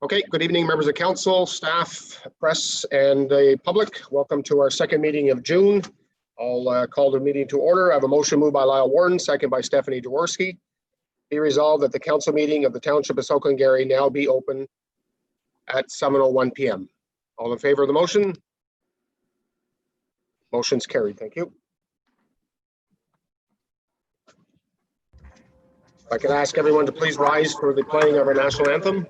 Okay, good evening, members of council, staff, press, and the public. Welcome to our second meeting of June. I'll call the meeting to order. I have a motion moved by Lyle Warden, second by Stephanie Jaworski. Be resolved that the council meeting of the Township of South Glengarry now be open at 7:01 p.m. All in favor of the motion? Motion's carried. Thank you. If I could ask everyone to please rise for the playing of our national anthem.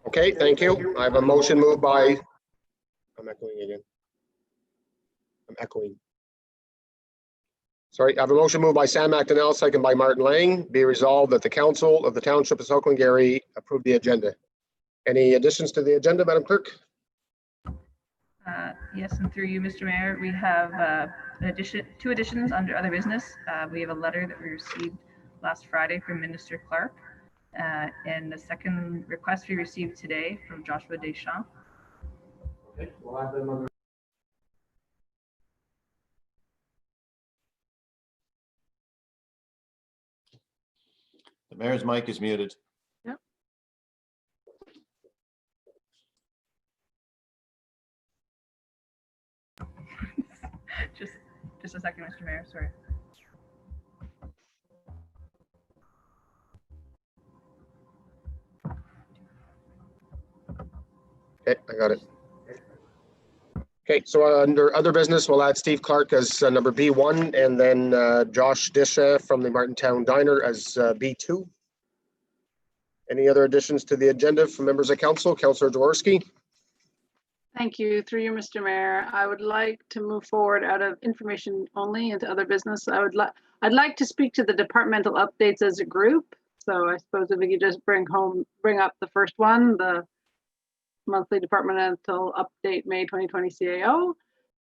Okay, thank you. I have a motion moved by, I'm echoing again. I'm echoing. Sorry, I have a motion moved by Sam McDonnell, second by Martin Lang. Be resolved that the council of the Township of South Glengarry approve the agenda. Any additions to the agenda, Madam Clerk? Yes, and through you, Mr. Mayor, we have two additions under other business. We have a letter that we received last Friday from Minister Clark. And the second request we received today from Joshua Deschamps. Okay, we'll have them under. The mayor's mic is muted. Yep. just a second, Mr. Mayor, sorry. Okay, I got it. Okay, so under other business, we'll add Steve Clark as number B1 and then Josh Disha from the Martintown Diner as B2. Any other additions to the agenda from members of council? Councillor Jaworski. Thank you. Through you, Mr. Mayor, I would like to move forward out of information only into other business. I'd like to speak to the departmental updates as a group. So I suppose if we could just bring up the first one, the monthly departmental update May 2020 CAO.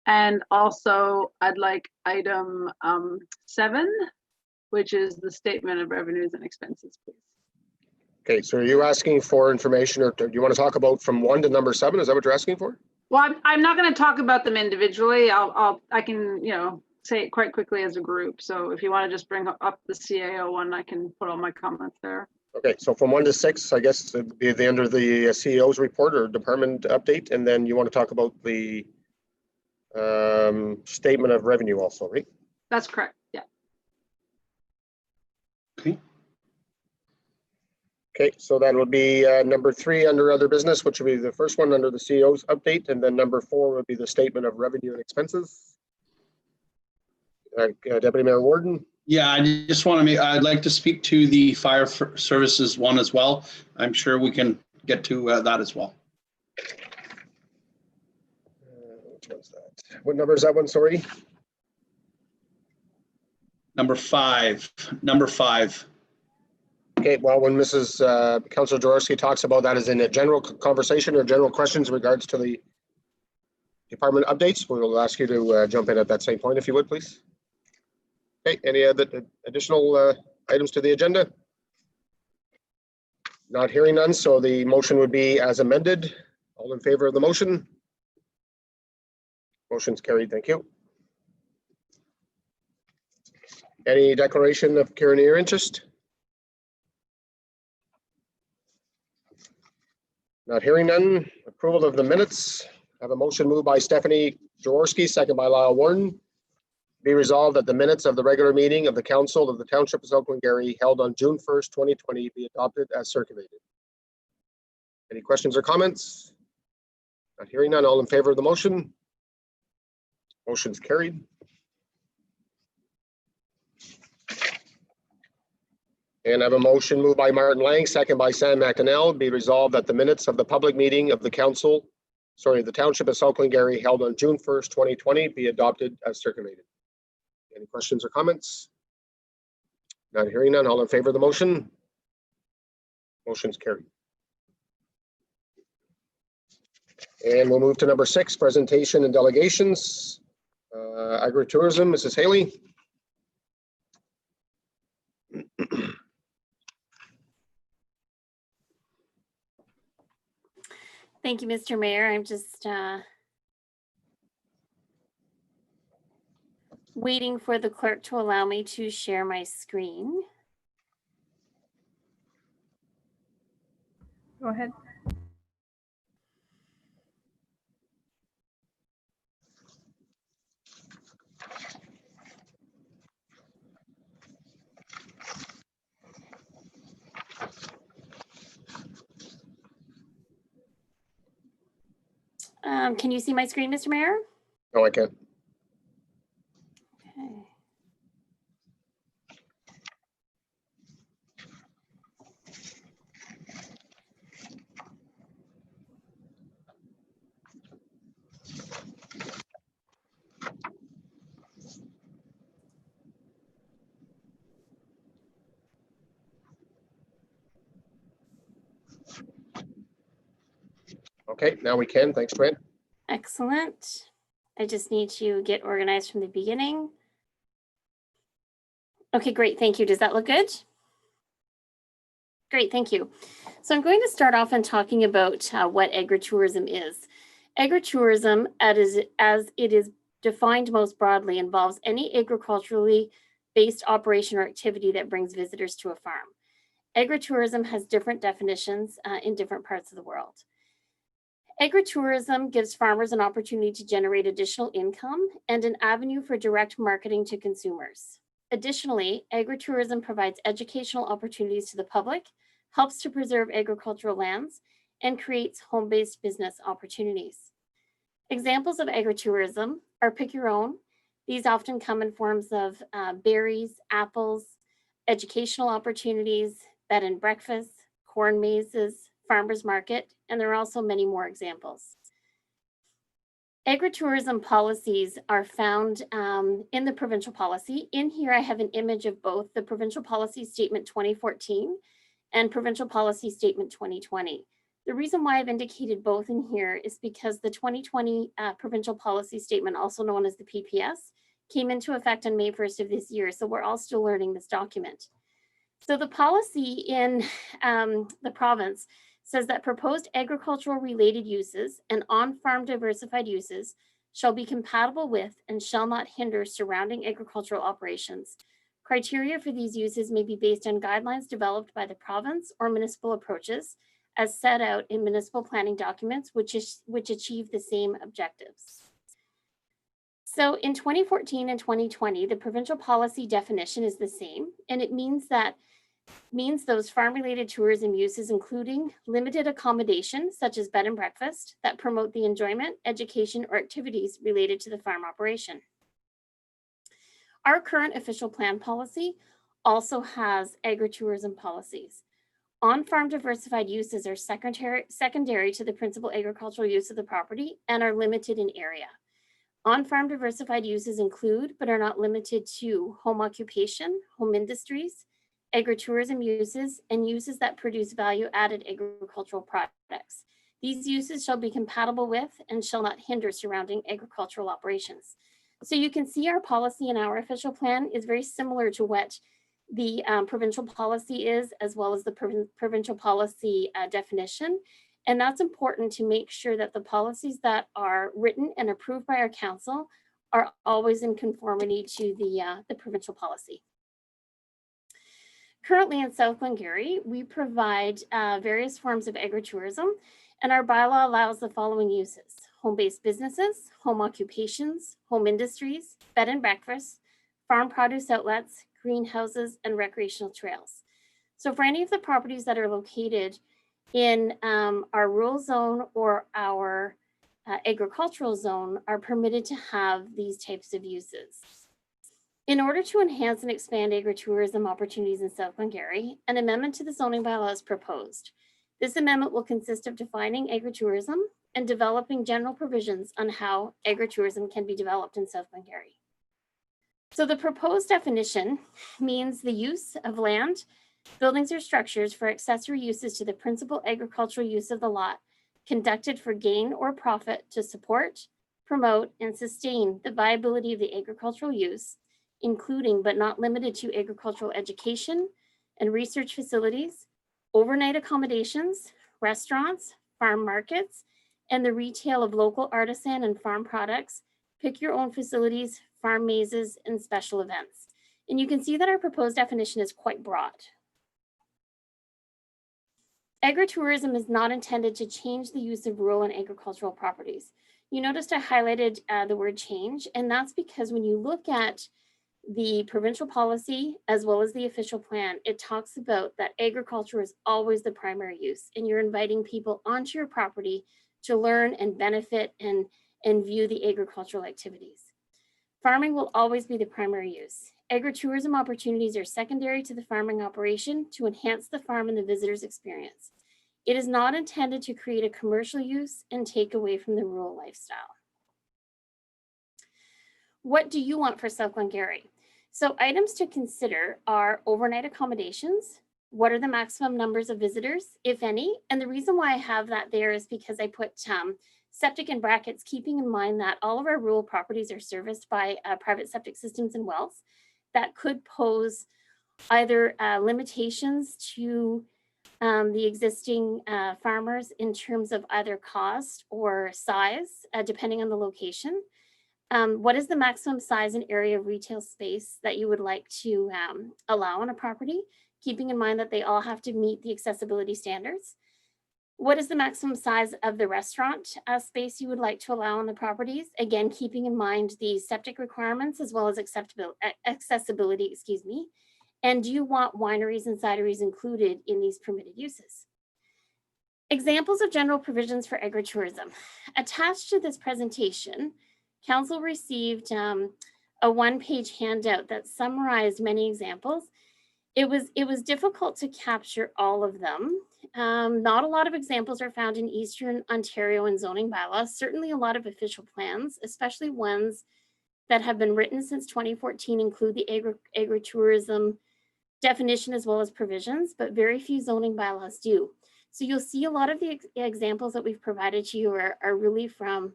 And also I'd like item 7, which is the statement of revenues and expenses, please. Okay, so are you asking for information, or do you want to talk about from 1 to number 7? Is that what you're asking for? Well, I'm not going to talk about them individually. I can, say it quite quickly as a group. So if you want to just bring up the CAO one, I can put all my comments there. Okay, so from 1 to 6, I guess it'd be the end of the CEO's report or department update, and then you want to talk about the statement of revenue also, right? That's correct. Yeah. Okay. Okay, so that would be number 3 under other business, which would be the first one under the CEO's update, and then number 4 would be the statement of revenue and expenses. Deputy Mayor Warden. Yeah, I just want to I'd like to speak to the fire services one as well. I'm sure we can get to that as well. Which one's that? What number is that one, sorry? Number 5. Okay, well, when Mrs. Councilor Jaworski talks about that as in a general conversation or general questions in regards to the department updates, we will ask you to jump in at that same point, if you would, please. Okay, any other additional items to the agenda? Not hearing none, so the motion would be as amended. All in favor of the motion? Motion's carried. Thank you. Any declaration of carrying interest? Not hearing none. Approval of the minutes. I have a motion moved by Stephanie Jaworski, second by Lyle Warren. Be resolved that the minutes of the regular meeting of the Council of the Township of South Glengarry held on June 1st, 2020 be adopted as circulated. Any questions or comments? Not hearing none. All in favor of the motion? Motion's carried. And I have a motion moved by Martin Lang, second by Sam McAnell. Be resolved that the minutes of the public meeting of the the Township of South Glengarry held on June 1st, 2020 be adopted as circulated. Any questions or comments? Not hearing none. All in favor of the motion? Motion's carried. And we'll move to number 6, presentation and delegations. Agritourism, Mrs. Haley. Thank you, Mr. Mayor. I'm just waiting for the clerk to allow me to share my screen. Go ahead. Can you see my screen, Mr. Mayor? No, I can't. Okay. Okay, now we can. Thanks, Trent. Excellent. I just need to get organized from the beginning. Okay, great. Thank you. Does that look good? Great, thank you. So I'm going to start off in talking about what agritourism is. Agritourism, as it is defined most broadly, involves any agriculturally based operation or activity that brings visitors to a farm. Agritourism has different definitions in different parts of the world. Agritourism gives farmers an opportunity to generate additional income and an avenue for direct marketing to consumers. Additionally, agritourism provides educational opportunities to the public, helps to preserve agricultural lands, and creates home-based business opportunities. Examples of agritourism are pick your own. These often come in forms of berries, apples, educational opportunities, bed and breakfast, corn mazes, farmers market, and there are also many more examples. Agritourism policies are found in the provincial policy. In here, I have an image of both the Provincial Policy Statement 2014 and Provincial Policy Statement 2020. The reason why I've indicated both in here is because the 2020 Provincial Policy Statement, also known as the PPS, came into effect on May 1st of this year, so we're all still learning this document. So the policy in the province says that proposed agricultural related uses and on-farm diversified uses shall be compatible with and shall not hinder surrounding agricultural operations. Criteria for these uses may be based on guidelines developed by the province or municipal approaches as set out in municipal planning documents which achieve the same objectives. So in 2014 and 2020, the provincial policy definition is the same, and it means those farm-related tourism uses, including limited accommodation, such as bed and breakfast, that promote the enjoyment, education, or activities related to the farm operation. Our current official plan policy also has agritourism policies. On-farm diversified uses are secondary to the principal agricultural use of the property and are limited in area. On-farm diversified uses include, but are not limited to, home occupation, home industries, agritourism uses, and uses that produce value-added agricultural products. These uses shall be compatible with and shall not hinder surrounding agricultural operations. So you can see our policy in our official plan is very similar to what the provincial policy is, as well as the provincial policy definition. And that's important to make sure that the policies that are written and approved by our council are always in conformity to the provincial policy. Currently in South Glengarry, we provide various forms of agritourism, and our bylaw allows the following uses: home-based businesses, home occupations, home industries, bed and breakfast, farm produce outlets, greenhouses, and recreational trails. So for any of the properties that are located in our rural zone or our agricultural zone are permitted to have these types of uses. In order to enhance and expand agritourism opportunities in South Glengarry, an amendment to the zoning bylaw is proposed. This amendment will consist of defining agritourism and developing general provisions on how agritourism can be developed in South Glengarry. So the proposed definition means the use of land, buildings, or structures for accessory uses to the principal agricultural use of the lot, conducted for gain or profit to support, promote, and sustain the viability of the agricultural use, including but not limited to agricultural education and research facilities, overnight accommodations, restaurants, farm markets, and the retail of local artisan and farm products, pick your own facilities, farm mazes, and special events. And you can see that our proposed definition is quite broad. Agritourism is not intended to change the use of rural and agricultural properties. You noticed I highlighted the word change, and that's because when you look at the provincial policy as well as the official plan, it talks about that agriculture is always the primary use, and you're inviting people onto your property to learn and benefit and view the agricultural activities. Farming will always be the primary use. Agritourism opportunities are secondary to the farming operation to enhance the farm and the visitor's experience. It is not intended to create a commercial use and take away from the rural lifestyle. What do you want for South Glengarry? So items to consider are overnight accommodations. What are the maximum numbers of visitors, if any? And the reason why I have that there is because I put septic in brackets, keeping in mind that all of our rural properties are serviced by private septic systems and wells that could pose either limitations to the existing farmers in terms of either cost or size, depending on the location. What is the maximum size and area of retail space that you would like to allow on a property, keeping in mind that they all have to meet the accessibility standards? What is the maximum size of the restaurant space you would like to allow on the properties? Again, keeping in mind the septic requirements as well as accessibility, excuse me. And do you want wineries and cideries included in these permitted uses? Examples of general provisions for agritourism. Attached to this presentation, Council received a one-page handout that summarized many examples. It was difficult to capture all of them. Not a lot of examples are found in Eastern Ontario and zoning bylaws. Certainly a lot of official plans, especially ones that have been written since 2014, include the agritourism definition as well as provisions, but very few zoning bylaws do. So you'll see a lot of the examples that we've provided to you are really from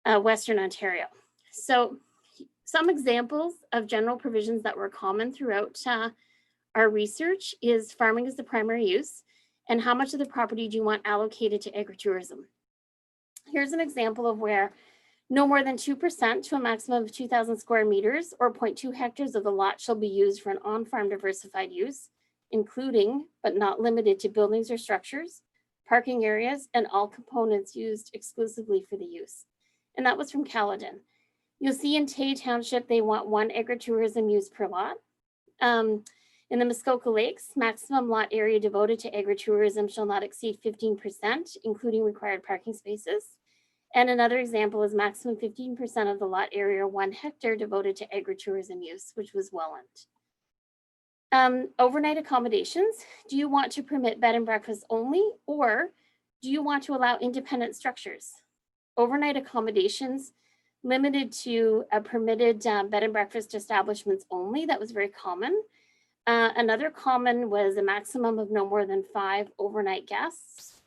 Western Ontario. So some examples of general provisions that were common throughout our research is farming is the primary use, and how much of the property do you want allocated to agritourism? Here's an example of where no more than 2% to a maximum of 2,000 square meters or 0.2 hectares of the lot shall be used for an on-farm diversified use, including but not limited to buildings or structures, parking areas, and all components used exclusively for the use. And that was from Caledon. You'll see in Township, they want 1 agritourism use per lot. In the Muskoka Lakes, maximum lot area devoted to agritourism shall not exceed 15%, including required parking spaces. And another example is maximum 15% of the lot area, 1 hectare devoted to agritourism use, which was Welland. Overnight accommodations. Do you want to permit bed and breakfast only, or do you want to allow independent structures? Overnight accommodations limited to a permitted bed and breakfast establishments only. That was very common. Another common was a maximum of no more than 5 overnight guests.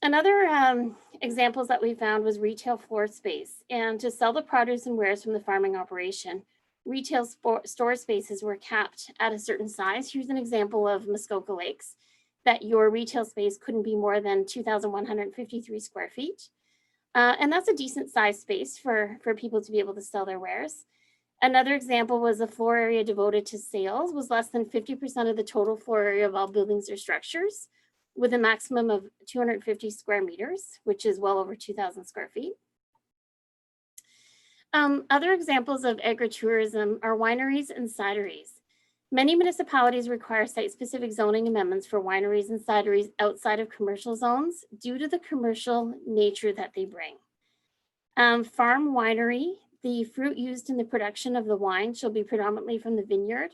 Another examples that we found was retail floor space, and to sell the produce and wares from the farming operation, retail store spaces were capped at a certain size. Here's an example of Muskoka Lakes. that your retail space couldn't be more than 2,153 square feet. And that's a decent size space for people to be able to sell their wares. Another example was the floor area devoted to sales was less than 50% of the total floor area of all buildings or structures, with a maximum of 250 square meters, which is well over 2,000 square feet. Other examples of agritourism are wineries and cideries. Many municipalities require site-specific zoning amendments for wineries and cideries outside of commercial zones due to the commercial nature that they bring. Farm winery, the fruit used in the production of the wine shall be predominantly from the vineyard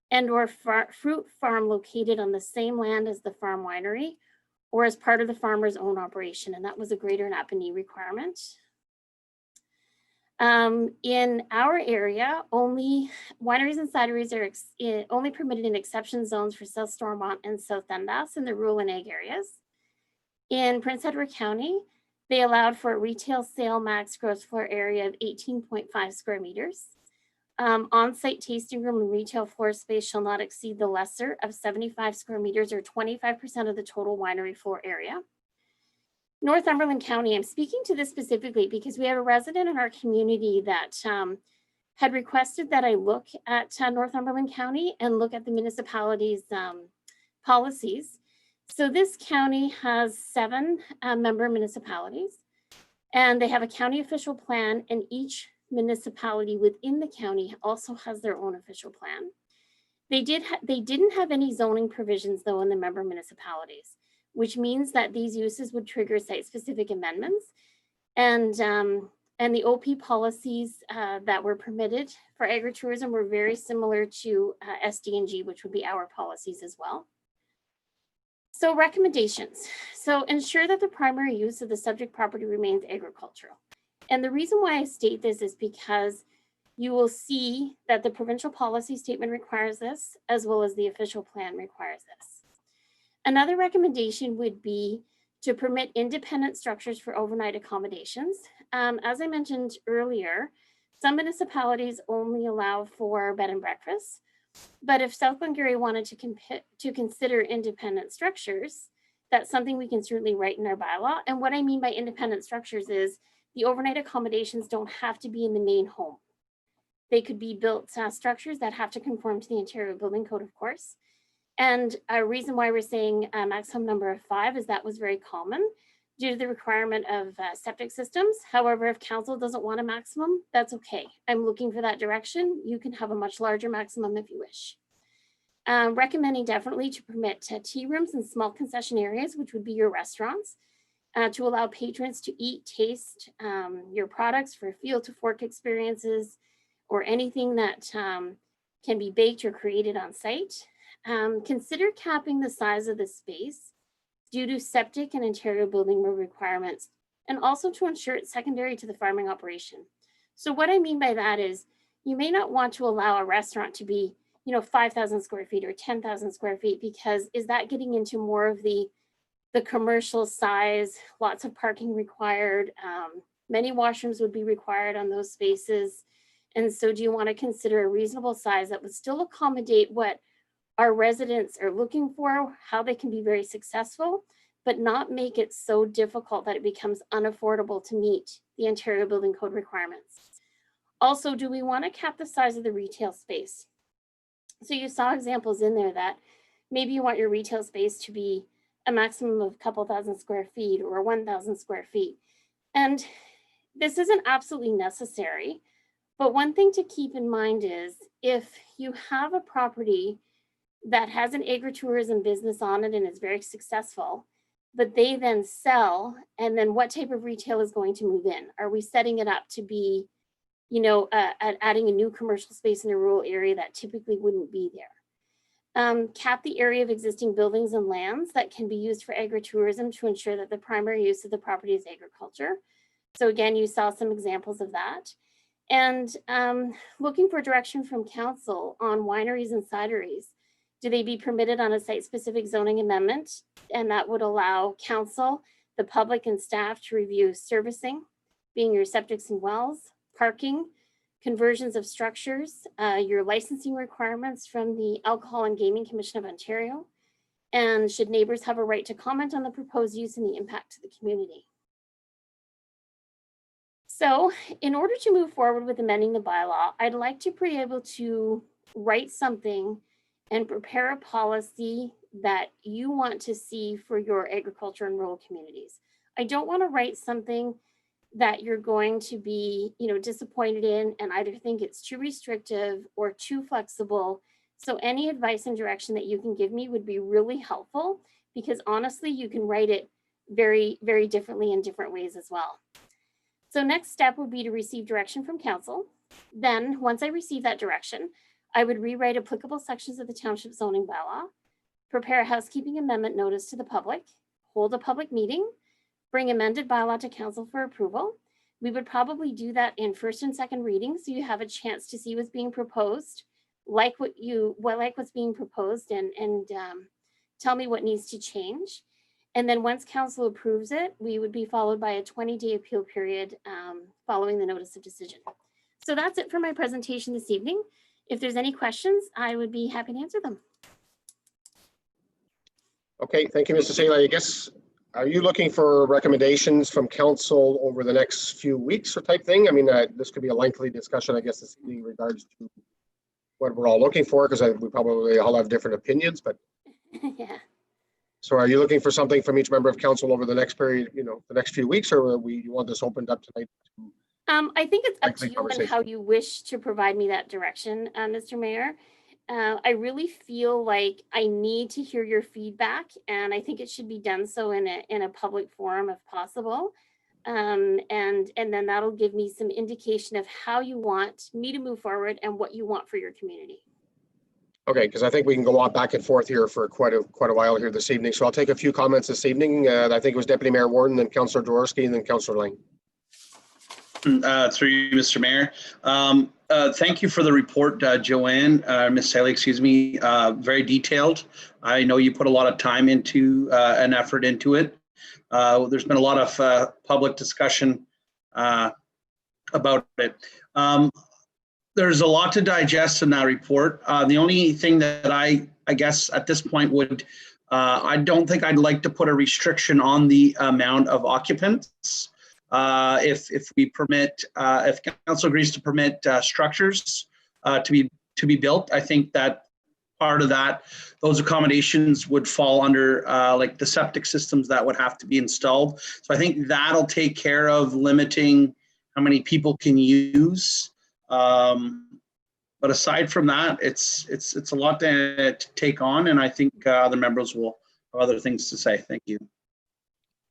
and or fruit farm located on the same land as the farm winery or as part of the farmer's own operation. And that was a Greater Napanee requirement. In our area, only wineries and cideries are only permitted in exception zones for South Stormont and South Dundas in the rural and ag areas. In Prince Edward County, they allowed for a retail sale max gross floor area of 18.5 square meters. On-site tasting room and retail floor space shall not exceed the lesser of 75 square meters or 25% of the total winery floor area. Northumberland County, I'm speaking to this specifically because we have a resident in our community that had requested that I look at Northumberland County and look at the municipality's policies. So this county has 7 member municipalities, and they have a county official plan, and each municipality within the county also has their own official plan. They didn't have any zoning provisions though in the member municipalities, which means that these uses would trigger site-specific amendments. And the OP policies that were permitted for agritourism were very similar to SDNG, which would be our policies as well. So recommendations. So ensure that the primary use of the subject property remains agricultural. And the reason why I state this is because you will see that the provincial policy statement requires this, as well as the official plan requires this. Another recommendation would be to permit independent structures for overnight accommodations. As I mentioned earlier, some municipalities only allow for bed and breakfast, but if South Glengarry wanted to consider independent structures, that's something we can certainly write in our bylaw. And what I mean by independent structures is the overnight accommodations don't have to be in the main home. They could be built structures that have to conform to the Ontario Building Code, of course. And a reason why we're saying a maximum number of 5 is that was very common due to the requirement of septic systems. However, if council doesn't want a maximum, that's okay. I'm looking for that direction. You can have a much larger maximum if you wish. Recommending definitely to permit tea rooms and small concession areas, which would be your restaurants, to allow patrons to eat, taste your products for field to fork experiences or anything that can be baked or created on site. Consider capping the size of the space due to septic and Ontario building code requirements, and also to ensure it's secondary to the farming operation. So what I mean by that is you may not want to allow a restaurant to be 5,000 square feet or 10,000 square feet, because is that getting into more of the commercial size, lots of parking required, many washrooms would be required on those spaces. And so do you want to consider a reasonable size that would still accommodate what our residents are looking for, how they can be very successful, but not make it so difficult that it becomes unaffordable to meet the Ontario Building Code requirements? Also, do we want to cap the size of the retail space? So you saw examples in there that maybe you want your retail space to be a maximum of a couple thousand square feet or 1,000 square feet. And this isn't absolutely necessary, but one thing to keep in mind is if you have a property that has an agritourism business on it and is very successful, but they then sell, and then what type of retail is going to move in? Are we setting it up to be, adding a new commercial space in a rural area that typically wouldn't be there? Cap the area of existing buildings and lands that can be used for agritourism to ensure that the primary use of the property is agriculture. So again, you saw some examples of that. And looking for direction from council on wineries and cideries. Do they be permitted on a site-specific zoning amendment? And that would allow council, the public and staff to review servicing, being your septics and wells, parking, conversions of structures, your licensing requirements from the Alcohol and Gaming Commission of Ontario, And should neighbors have a right to comment on the proposed use and the impact to the community? So in order to move forward with amending the bylaw, I'd like to be able to write something and prepare a policy that you want to see for your agriculture and rural communities. I don't want to write something that you're going to be, disappointed in and either think it's too restrictive or too flexible. So any advice and direction that you can give me would be really helpful, because honestly, you can write it very, very differently in different ways as well. So next step would be to receive direction from council. Then once I receive that direction, I would rewrite applicable sections of the township zoning bylaw, prepare a housekeeping amendment notice to the public, hold a public meeting, bring amended bylaw to council for approval. We would probably do that in first and second reading, so you have a chance to see what's being proposed, like what's being proposed, and tell me what needs to change. And then once council approves it, we would be followed by a 20-day appeal period following the notice of decision. So that's it for my presentation this evening. If there's any questions, I would be happy to answer them. Okay, thank you, Mr. Saley. I guess, are you looking for recommendations from council over the next few weeks or type thing? I mean, this could be a lengthy discussion, I guess, this evening in regards to what we're all looking for, because we probably all have different opinions, but Yeah. so are you looking for something from each member of council over the next period, the next few weeks, or you want this opened up tonight? I think it's up Likely to you and conversation. how you wish to provide me that direction, Mr. Mayor. I really feel like I need to hear your feedback, and I think it should be done so in a public forum if possible. And then that'll give me some indication of how you want me to move forward and what you want for your community. Okay, because I think we can go on back and forth here for quite a while here this evening. So I'll take a few comments this evening. I think it was Deputy Mayor Warden, then Councillor Jaworski, and then Councillor Lang. Through you, Mr. Mayor. Thank you for the report, Joanne, Ms. Saley, excuse me, very detailed. I know you put a lot of time into and effort into it. There's been a lot of public discussion about it. There's a lot to digest in that report. The only thing that I guess at this point would, I don't think I'd like to put a restriction on the amount of occupants. If we permit, if council agrees to permit structures to be built, I think that part of that, those accommodations would fall under like the septic systems that would have to be installed. So I think that'll take care of limiting how many people can use. But aside from that, it's a lot to take on, and I think other members will have other things to say. Thank you.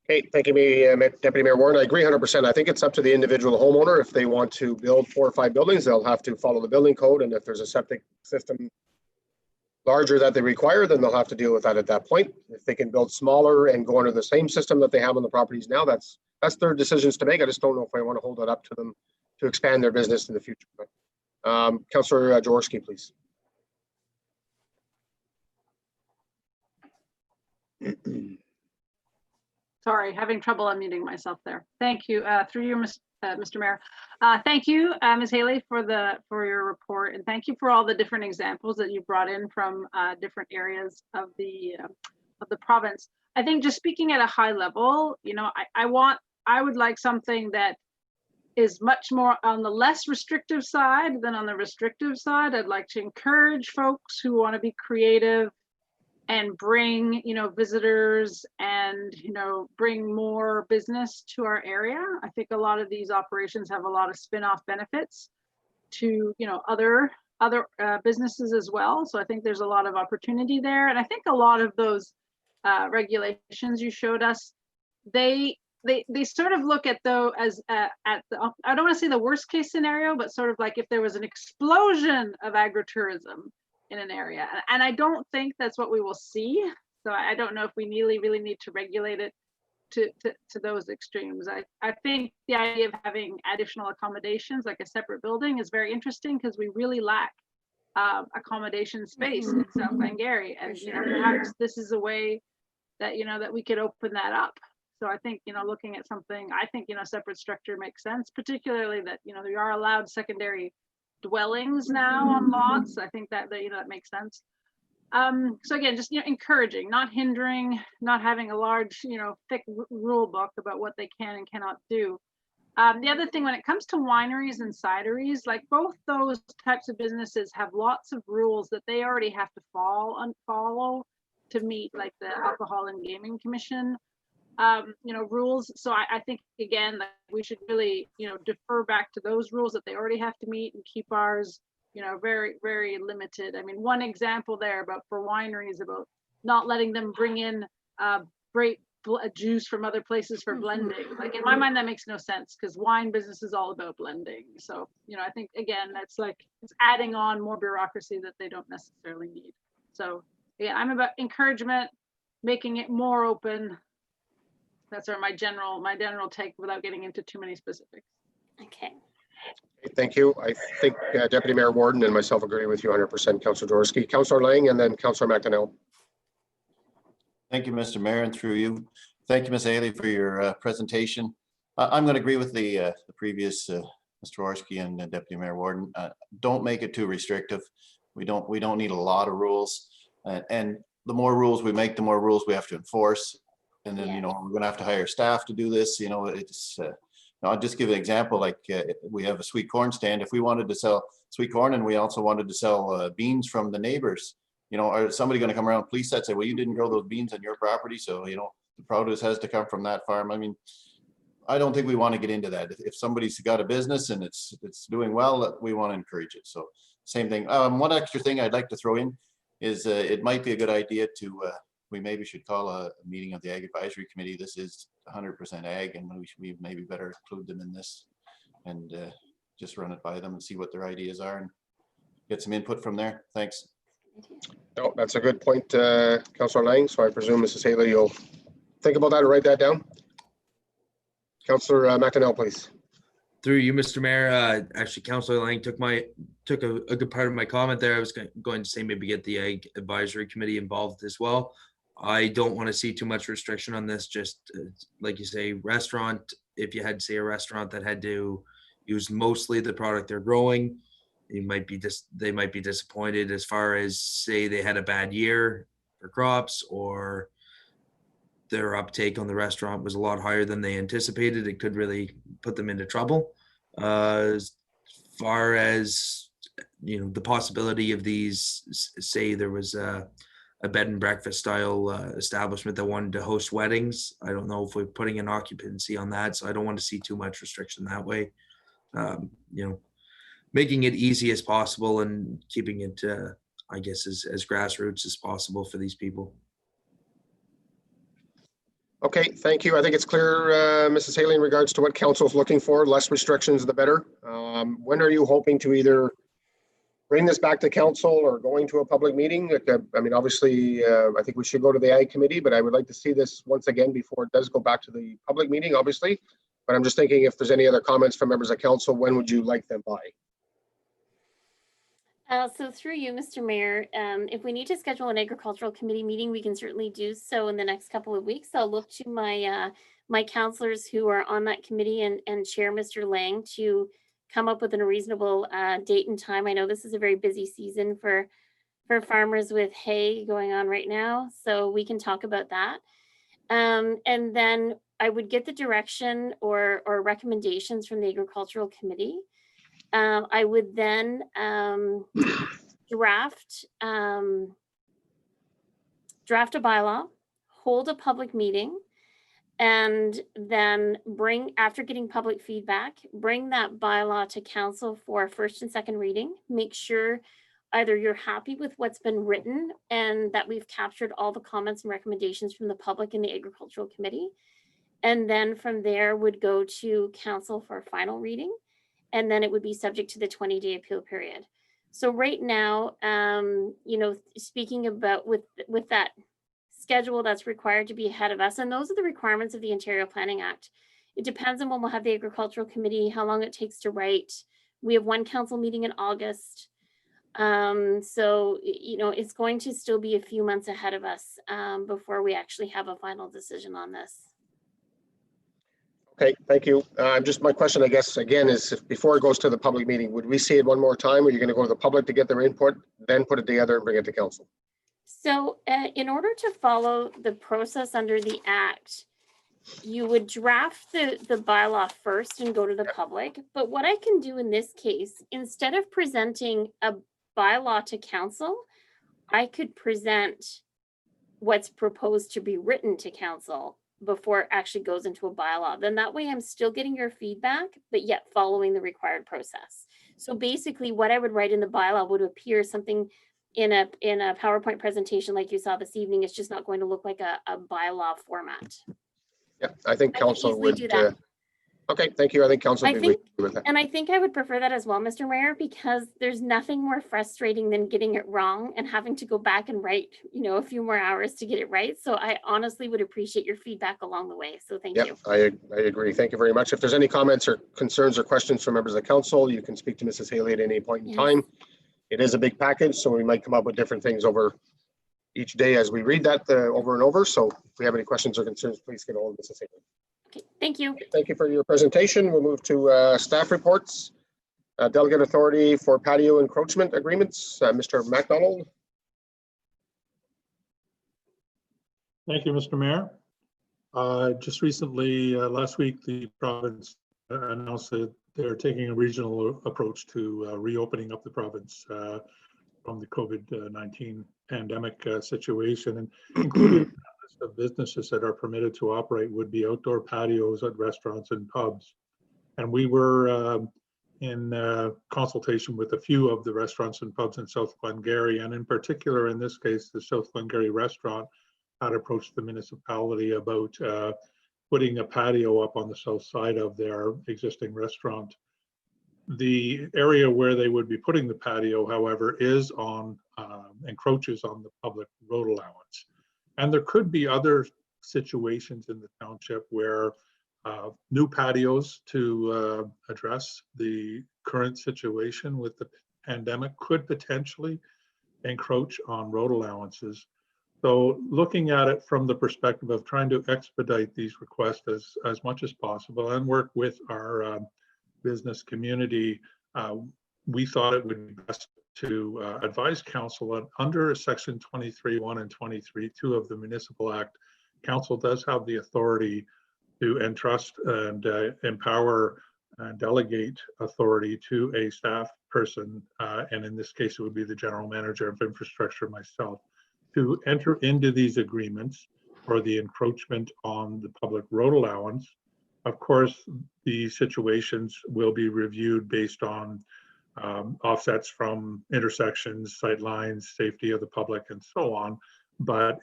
Okay, thank you, Deputy Mayor Warren. I agree 100%. I think it's up to the individual homeowner. If they want to build 4 or 5 buildings, they'll have to follow the building code. And if there's a septic system larger that they require, then they'll have to deal with that at that point. If they can build smaller and go under the same system that they have on the properties now, that's their decisions to make. I just don't know if I want to hold it up to them to expand their business in the future. But Councillor Jaworski, please. Sorry, having trouble unmuting myself there. Thank you. Through you, Mr. Mayor. Thank you, Ms. Haley, for your report, and thank you for all the different examples that you brought in from different areas of the province. I think just speaking at a high level, I would like something that is much more on the less restrictive side than on the restrictive side. I'd like to encourage folks who want to be creative and bring, visitors and, bring more business to our area. I think a lot of these operations have a lot of spin-off benefits to, other businesses as well. So I think there's a lot of opportunity there. And I think a lot of those regulations you showed us, they sort of look at though as at the, I don't want to say the worst case scenario, but sort of like if there was an explosion of agritourism in an area. And I don't think that's what we will see. So I don't know if we really need to regulate it to those extremes. I think the idea of having additional accommodations, like a separate building, is very interesting because we really lack accommodation space in South Glengarry. And perhaps this is a way that that we could open that up. So I think looking at something, I think separate structure makes sense, particularly that there are allowed secondary dwellings now on lots. I think that that makes sense. So again, just, encouraging, not hindering, not having a large, thick rule book about what they can and cannot do. The other thing, when it comes to wineries and cideries, like both those types of businesses have lots of rules that they already have to follow to meet, like the Alcohol and Gaming Commission, rules. So I think, again, that we should really, defer back to those rules that they already have to meet and keep ours, very, very limited. I mean, one example there for wineries about not letting them bring in grape juice from other places for blending. Like, in my mind, that makes no sense, because wine business is all about blending. So, I think, again, that's it's adding on more bureaucracy that they don't necessarily need. So yeah, I'm about encouragement, making it more open. That's my general take without getting into too many specifics. Okay. Thank you. I think Deputy Mayor Warden and myself agree with you 100%, Councillor Jaworski. Councillor Lang and then Councillor McDonnell. Thank you, Mr. Mayor, and through you. Thank you, Ms. Haley, for your presentation. I'm going to agree with the previous Mr. Jaworski and Deputy Mayor Warden. Don't make it too restrictive. We don't need a lot of rules, and the more rules we make, the more rules we have to enforce. And then, Yeah. we're going to have to hire staff to do this. It's I'll just give an example. Like we have a sweet corn stand. If we wanted to sell sweet corn and we also wanted to sell beans from the neighbors, are somebody going to come around and police that and say, well, you didn't grow those beans on your property, so the produce has to come from that farm. I mean, I don't think we want to get into that. If somebody's got a business and it's doing well, we want to encourage it. So same thing. One extra thing I'd like to throw in is it might be a good idea to we maybe should call a meeting of the Ag Advisory Committee. This is 100% ag, and we maybe better include them in this and just run it by them and see what their ideas are and get some input from there. Thanks. No, that's a good point, Councillor Lang. So I presume Mrs. Haley, you'll think about that and write that down. Councillor McDonnell, please. Through you, Mr. Mayor, actually, Councillor Lang took a good part of my comment there. I was going to say maybe get the Ag Advisory Committee involved as well. I don't want to see too much restriction on this. Just like you say, restaurant. If you had, say, a restaurant that had to use mostly the product they're growing, they might be disappointed as far as, say, they had a bad year for crops, or their uptake on the restaurant was a lot higher than they anticipated. It could really put them into trouble. As far as, the possibility of these, say there was a bed and breakfast style establishment that wanted to host weddings. I don't know if we're putting an occupancy on that, so I don't want to see too much restriction that way. Making it easy as possible and keeping it, I guess, as grassroots as possible for these people. Okay, thank you. I think it's clear, Mrs. Haley, in regards to what council is looking for. Less restrictions, the better. When are you hoping to either bring this back to council or going to a public meeting? I mean, obviously, I think we should go to the Ag Committee, but I would like to see this once again before it does go back to the public meeting, obviously. But I'm just thinking if there's any other comments from members of council, when would you like them by? So through you, Mr. Mayor, if we need to schedule an agricultural committee meeting, we can certainly do so in the next couple of weeks. I'll look to my councillors who are on that committee and Chair Mr. Lang to come up with a reasonable date and time. I know this is a very busy season for farmers with hay going on right now, so we can talk about that. And then I would get the direction or recommendations from the agricultural committee. I would then draft a bylaw, hold a public meeting, and then after getting public feedback, bring that bylaw to council for first and second reading. Make sure either you're happy with what's been written and that we've captured all the comments and recommendations from the public in the agricultural committee. And then from there would go to council for a final reading. And then it would be subject to the 20-day appeal period. So right now, speaking about with that schedule that's required to be ahead of us, and those are the requirements of the Ontario Planning Act. It depends on when we'll have the agricultural committee, how long it takes to write. We have one council meeting in August. So, it's going to still be a few months ahead of us before we actually have a final decision on this. Okay, thank you. Just my question, I guess, again, is if before it goes to the public meeting, would we see it one more time? Or are you going to go to the public to get their input, then put it together and bring it to council? So in order to follow the process under the Act, you would draft the bylaw first and go to the public. But what I can do in this case, instead of presenting a bylaw to council, I could present what's proposed to be written to council before it actually goes into a bylaw. Then that way I'm still getting your feedback, but yet following the required process. So basically what I would write in the bylaw would appear something in a PowerPoint presentation like you saw this evening. It's just not going to look like a bylaw format. Yeah, I think I can council easily would. do that. Okay, thank you. I think council I would think- agree with that. And I think I would prefer that as well, Mr. Mayor, because there's nothing more frustrating than getting it wrong and having to go back and write, a few more hours to get it right. So I honestly would appreciate your feedback along the way. So thank you. I agree. Thank you very much. If there's any comments or concerns or questions from members of the council, you can speak to Mrs. Haley at any point in Yes. time. It is a big package, so we might come up with different things over each day as we read that over and over. So if we have any questions or concerns, please get hold of Mrs. Haley. Okay, thank you. Thank you for your presentation. We'll move to staff reports. Delegate authority for patio encroachment agreements, Mr. MacDonald. Thank you, Mr. Mayor. Just recently, last week, the province announced that they're taking a regional approach to reopening up the province from the COVID-19 pandemic situation, and including the businesses that are permitted to operate would be outdoor patios at restaurants and pubs. And we were in consultation with a few of the restaurants and pubs in South Glengarry, and in particular, in this case, the South Glengarry restaurant had approached the municipality about putting a patio up on the south side of their existing restaurant. The area where they would be putting the patio, however, is on encroaches on the public road allowance. And there could be other situations in the township where new patios to address the current situation with the pandemic could potentially encroach on road allowances. So looking at it from the perspective of trying to expedite these requests as much as possible and work with our business community, we thought it would be best to advise council that under section 23(1) and 23(2) of the Municipal Act, council does have the authority to entrust and empower and delegate authority to a staff person, and in this case, it would be the general manager of infrastructure, myself, to enter into these agreements for the encroachment on the public road allowance. Of course, the situations will be reviewed based on offsets from intersections, sight lines, safety of the public, and so on. But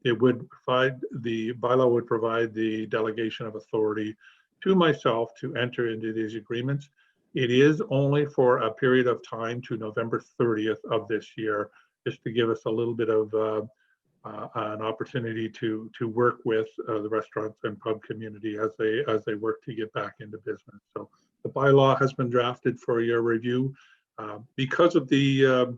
it would provide, the bylaw would provide the delegation of authority to myself to enter into these agreements. It is only for a period of time to November 30th of this year, just to give us a little bit of an opportunity to work with the restaurant and pub community as they work to get back into business. So the bylaw has been drafted for your review. Because of the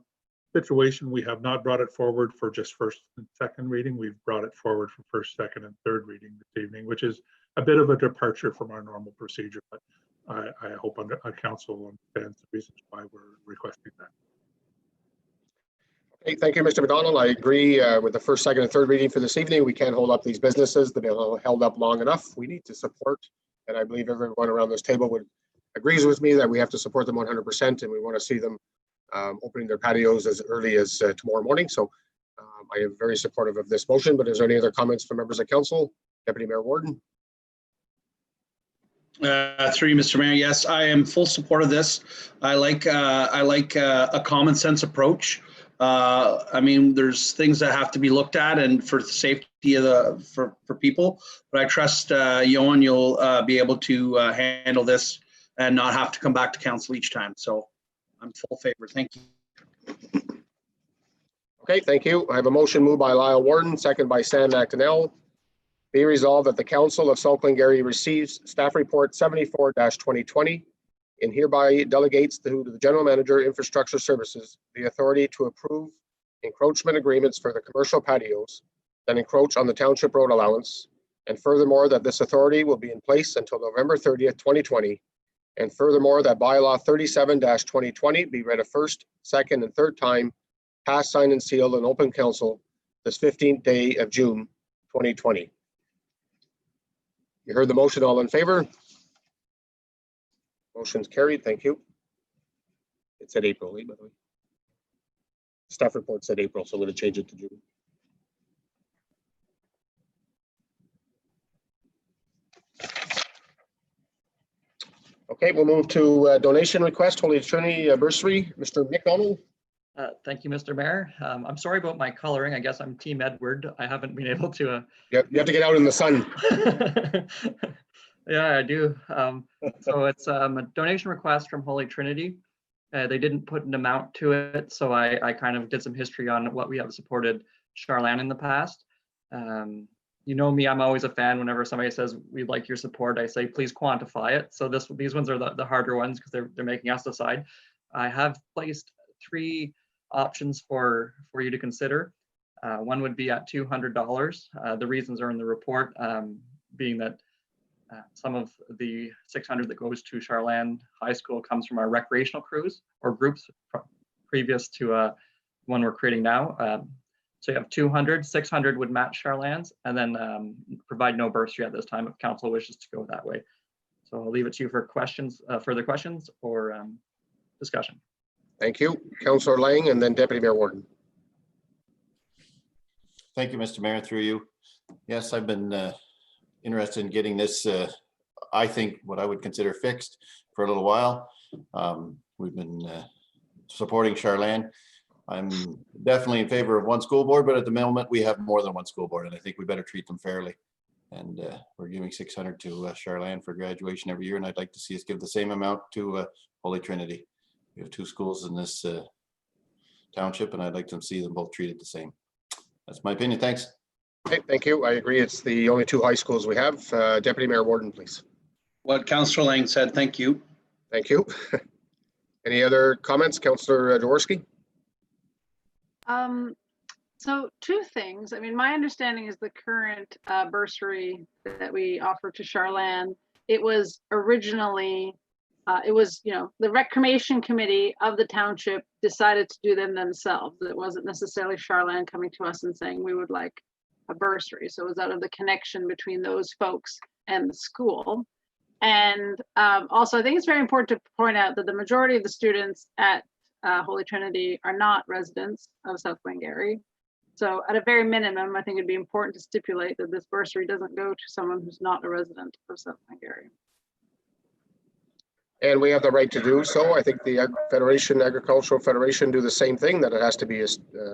situation, we have not brought it forward for just first and second reading. We've brought it forward for first, second, and third reading this evening, which is a bit of a departure from our normal procedure. But I hope council understands the reasons why we're requesting that. Okay, thank you, Mr. McDonald. I agree with the first, second, and third reading for this evening. We can't hold up these businesses. They've been held up long enough. We need to support, and I believe everyone around this table agrees with me that we have to support them 100%, and we want to see them opening their patios as early as tomorrow morning. So I am very supportive of this motion, but is there any other comments from members of council? Deputy Mayor Warden. Through you, Mr. Mayor. Yes, I am full support of this. I like a common sense approach. I mean, there's things that have to be looked at, and for the safety of for people. But I trust Johan, you'll be able to handle this and not have to come back to council each time. So I'm full favor. Thank you. Okay, thank you. I have a motion moved by Lyle Warden, second by Sam McDonnell. Be resolved that the Council of South Glengarry receives staff report 74-2020 and hereby delegates to the General Manager, Infrastructure Services, the authority to approve encroachment agreements for the commercial patios that encroach on the Township Road allowance, and furthermore, that this authority will be in place until November 30th, 2020, and furthermore, that bylaw 37-2020 be read a first, second, and third time pass, sign, and seal in open council this 15th day of June 2020. You heard the motion. All in favor? Motion's carried. Thank you. It said April, by the way. Staff report said April, so I'm going to change it to June. Okay, we'll move to donation request, Holy Trinity bursary. Mr. McDonald. Thank you, Mr. Mayor. I'm sorry about my coloring. I guess I'm Team Edward. I haven't been able to. You have to get out in the sun. Yeah, I do. So it's a donation request from Holy Trinity. They didn't put an amount to it, so I kind of did some history on what we have supported Charlan in the past. You know me, I'm always a fan. Whenever somebody says we'd like your support, I say please quantify it. So these ones are the harder ones because they're making us decide. I have placed 3 options for you to consider. One would be at $200. The reasons are in the report, being that some of the 600 that goes to Charlan High School comes from our recreational crews or groups previous to one we're creating now. So you have 200, 600 would match Charlan's, and then provide no bursary at this time if council wishes to go that way. So I'll leave it to you for questions, further questions or discussion. Thank you. Councillor Lang and then Deputy Mayor Warden. Thank you, Mr. Mayor, through you. Yes, I've been interested in getting this, I think, what I would consider fixed for a little while. We've been supporting Charlan. I'm definitely in favor of one school board, but at the moment we have more than one school board, and I think we better treat them fairly. And we're giving 600 to Charlan for graduation every year, and I'd like to see us give the same amount to Holy Trinity. We have 2 schools in this township, and I'd like to see them both treated the same. That's my opinion. Thanks. Okay, thank you. I agree. It's the only 2 high schools we have. Deputy Mayor Warden, please. What Councillor Lang said, thank you. Thank you. Any other comments, Councillor Jaworski? So 2 things. I mean, my understanding is the current bursary that we offer to Charlan, it was originally, the reclamation committee of the township decided to do them themselves. It wasn't necessarily Charlan coming to us and saying we would like a bursary. So it was out of the connection between those folks and the school. And also, I think it's very important to point out that the majority of the students at Holy Trinity are not residents of South Glengarry. So at a very minimum, I think it'd be important to stipulate that this bursary doesn't go to someone who's not a resident of South Glengarry. And we have the right to do so. I think the Agricultural Federation do the same thing, that it has to be a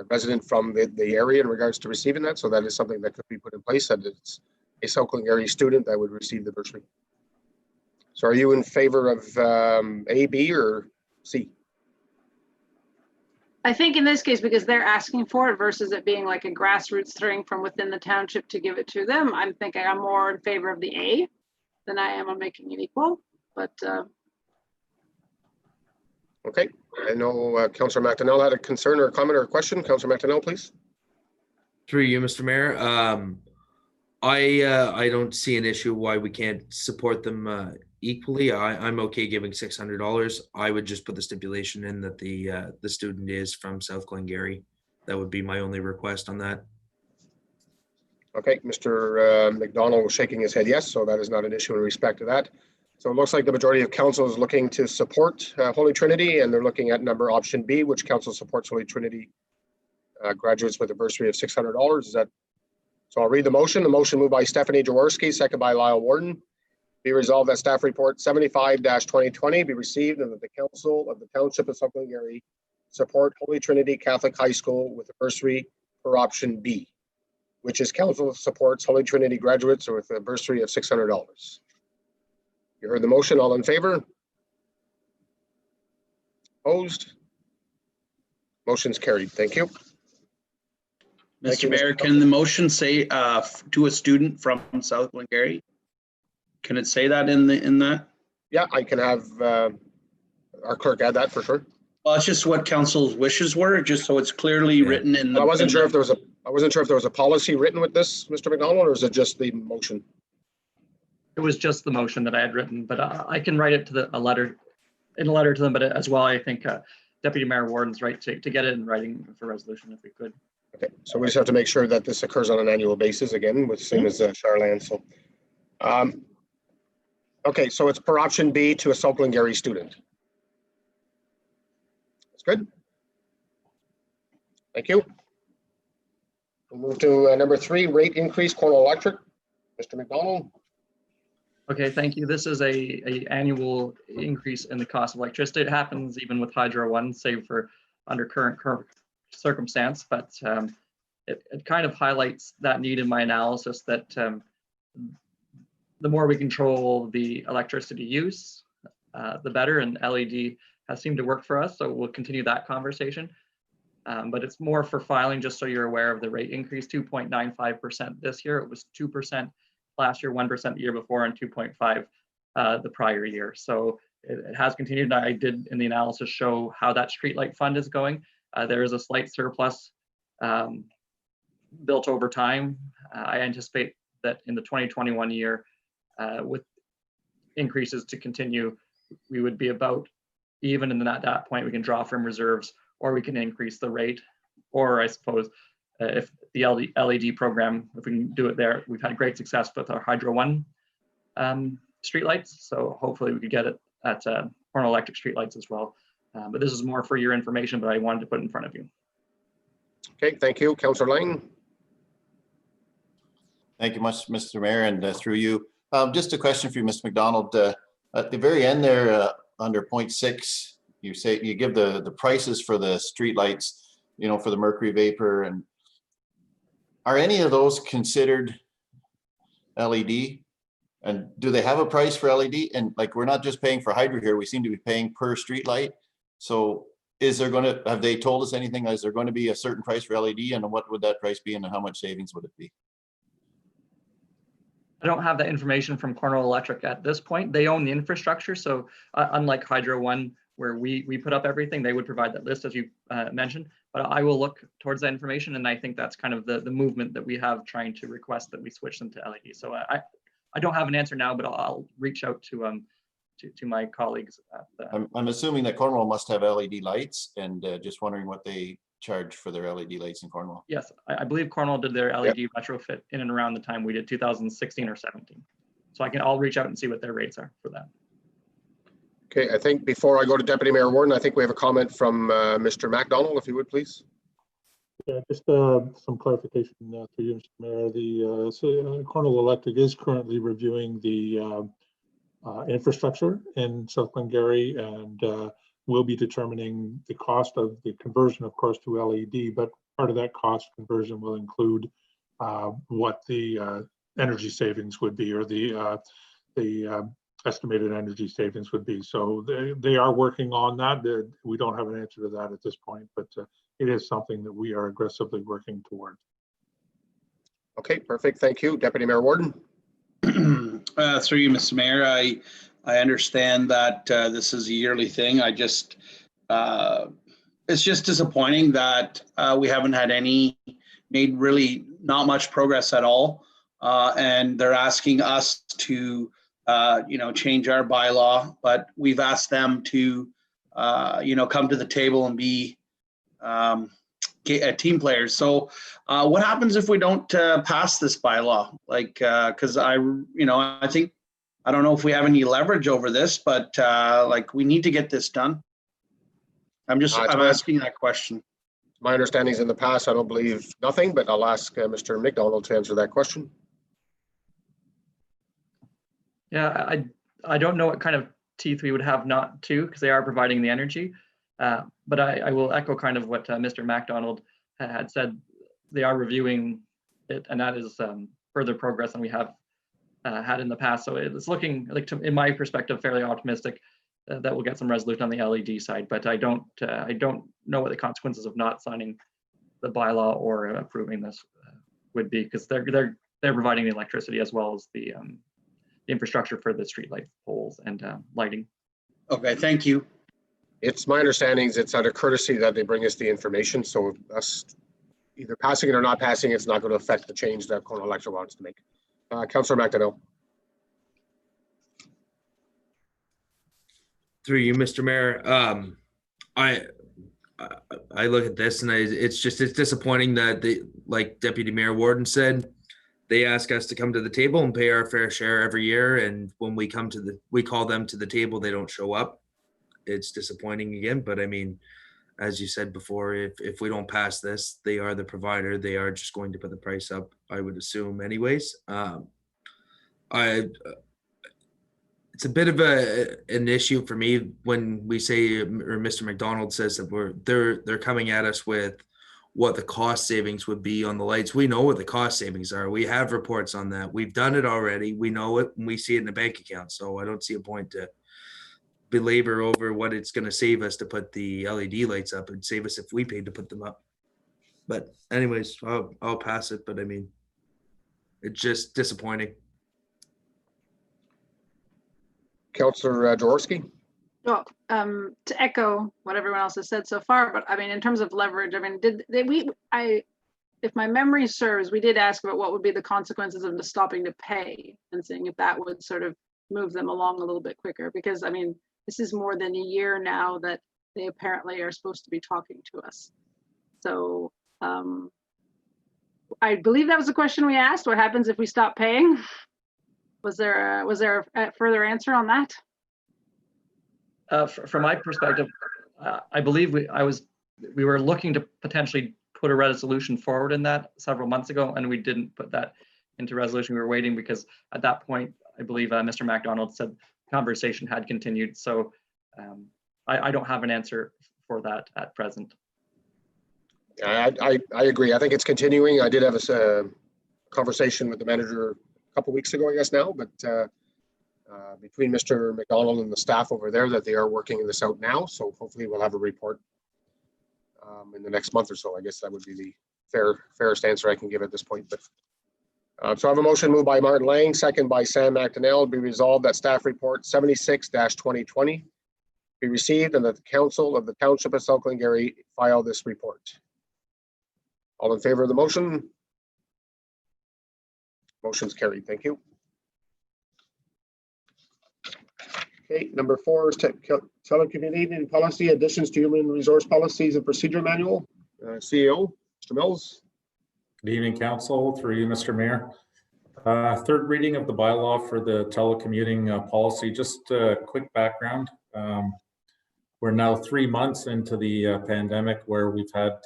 resident from the area in regards to receiving that. So that is something that could be put in place, that it's a South Glengarry student that would receive the bursary. So are you in favor of A, B, or C? I think in this case, because they're asking for it versus it being like a grassroots thing from within the township to give it to them, I'm thinking I'm more in favor of the A than I am on making it equal. But okay, I know Councillor McDonnell had a concern or a comment or a question. Councillor McDonnell, please. Through you, Mr. Mayor. I don't see an issue why we can't support them equally. I'm okay giving $600. I would just put the stipulation in that the student is from South Glengarry. That would be my only request on that. Okay, Mr. McDonald was shaking his head yes, so that is not an issue in respect to that. So it looks like the majority of council is looking to support Holy Trinity, and they're looking at number option B, which council supports Holy Trinity graduates with a bursary of $600. Is that? So I'll read the motion. The motion moved by Stephanie Jaworski, second by Lyle Warden. Be resolved that staff report 75-2020 be received and that the council of the Township of South Glengarry support Holy Trinity Catholic High School with a bursary for option B, which is council supports Holy Trinity graduates with a bursary of $600. You heard the motion. All in favor? Opposed? Motion's carried. Thank you. Thank you, Mr. Mayor, can the motion say to a student from South Glengarry? Can it say that in that? Yeah, I can have our clerk add that for sure. Well, it's just what council's wishes were, just so it's clearly written in the. I wasn't sure if there was a policy written with this, Mr. McDonald, or is it just the motion? It was just the motion that I had written, but I can write it to a letter to them. But as well, I think Deputy Mayor Warden's right to get it in writing for resolution if we could. Okay, so we just have to make sure that this occurs on an annual basis again, with same as Charlene. So, okay, so it's per option B to a South Glengarry student. That's good. Thank you. We'll move to number 3, rate increase, Cornwall Electric. Mr. McDonald. Okay, thank you. This is a annual increase in the cost of electricity. It happens even with Hydro One, save for under current circumstance, but it kind of highlights that need in my analysis that the more we control the electricity use, the better, and LED has seemed to work for us. So we'll continue that conversation. But it's more for filing, just so you're aware of the rate increase, 2.95% this year. It was 2% last year, 1% the year before, and 2.5 the prior year. So it has continued. I did in the analysis show how that streetlight fund is going. There is a slight surplus built over time. I anticipate that in the 2021 year, with increases to continue, we would be about even, and then at that point we can draw from reserves, or we can increase the rate, or I suppose if the LED program, if we can do it there, we've had great success with our Hydro One streetlights, so hopefully we could get it at Cornwall Electric streetlights as well. But this is more for your information, but I wanted to put it in front of you. Okay, thank you. Councillor Lang. Thank you much, Mr. Mayor, and through you. Just a question for you, Mr. McDonald. At the very end there, under point 6, you say you give the prices for the street lights, you know, for the mercury vapor, and are any of those considered LED? And do they have a price for LED? And like, we're not just paying for hydro here, we seem to be paying per street light. So is there going to, have they told us anything? Is there going to be a certain price for LED, and what would that price be, and how much savings would it be? I don't have that information from Cornwall Electric at this point. They own the infrastructure. So unlike Hydro One, where we put up everything, they would provide that list as you mentioned, but I will look towards that information. And I think that's kind of the movement that we have, trying to request that we switch them to LED. So I don't have an answer now, but I'll reach out to my colleagues. I'm assuming that Cornwall must have LED lights, and just wondering what they charge for their LED lights in Cornwall. Yes, I believe Cornwall did their LED retrofit in and around the time we did, 2016 or 17. So I'll reach out and see what their rates are for that. Okay, I think before I go to Deputy Mayor Warden, I think we have a comment from Mr. MacDonald, if you would, please. Yeah, just some clarification for you, Mr. Mayor. The Cornwall Electric is currently reviewing the infrastructure in South Glengarry, and will be determining the cost of the conversion, of course, to LED. But part of that cost conversion will include what the energy savings would be, or the estimated energy savings would be. So they are working on that. We don't have an answer to that at this point, but it is something that we are aggressively working toward. Okay, perfect. Thank you. Deputy Mayor Warden. Through you, Mr. Mayor, I understand that this is a yearly thing. It's just disappointing that we haven't had made really not much progress at all. And they're asking us to change our bylaw, but we've asked them to, come to the table and be team players. So what happens if we don't pass this bylaw? Like, because I think, I don't know if we have any leverage over this, but like, we need to get this done. I'm asking that question. My understanding is in the past, I don't believe nothing, but I'll ask Mr. McDonald to answer that question. Yeah, I don't know what kind of teeth we would have not to, because they are providing the energy. But I will echo kind of what Mr. MacDonald had said. They are reviewing it, and that is further progress than we have had in the past. So it's looking like, in my perspective, fairly optimistic that we'll get some resolution on the LED side. But I don't know what the consequences of not signing the bylaw or approving this would be, because they're providing the electricity as well as the infrastructure for the streetlight poles and lighting. Okay, thank you. It's my understanding it's out of courtesy that they bring us the information. So us either passing it or not passing, it's not going to affect the change that Cornwall Electric wants to make. Councillor McDonnell. Through you, Mr. Mayor. I look at this and it's disappointing that like Deputy Mayor Warden said, they ask us to come to the table and pay our fair share every year. And when we call them to the table, they don't show up. It's disappointing again, but I mean, as you said before, if we don't pass this, they are the provider. They are just going to put the price up, I would assume anyways. It's a bit of an issue for me when we say, or Mr. McDonald says that they're coming at us with what the cost savings would be on the lights. We know what the cost savings are. We have reports on that. We've done it already. We know it and we see it in the bank account. So I don't see a point to belabor over what it's going to save us to put the LED lights up. It'd save us if we paid to put them up. But anyways, I'll pass it. But I mean, it's just disappointing. Councillor Jaworski. Well, to echo what everyone else has said so far, but I mean, in terms of leverage, I mean, if my memory serves, we did ask about what would be the consequences of just stopping to pay and seeing if that would sort of move them along a little bit quicker, because I mean, this is more than a year now that they apparently are supposed to be talking to us. So I believe that was the question we asked. What happens if we stop paying? Was there a further answer on that? From my perspective, I believe we were looking to potentially put a resolution forward in that several months ago, and we didn't put that into resolution. We were waiting because at that point, I believe Mr. MacDonald said conversation had continued. So I don't have an answer for that at present. I agree. I think it's continuing. I did have a conversation with the manager a couple of weeks ago, I guess now, but between Mr. McDonald and the staff over there, that they are working this out now. So hopefully we'll have a report in the next month or so. I guess that would be the fairest answer I can give at this point. But so I have a motion moved by Martin Lang, second by Sam McDonnell. Be resolved that staff report 76-2020 be received and that the council of the Township of South Glengarry file this report. All in favor of the motion? Motion's carried. Thank you. Okay, number 4 is telecommunicating policy, additions to human resource policies and procedure manual. CEO, Mr. Mills. Good evening, council, through you, Mr. Mayor. Third reading of the bylaw for the telecommuting policy. Just a quick background. We're now 3 months into the pandemic where we've had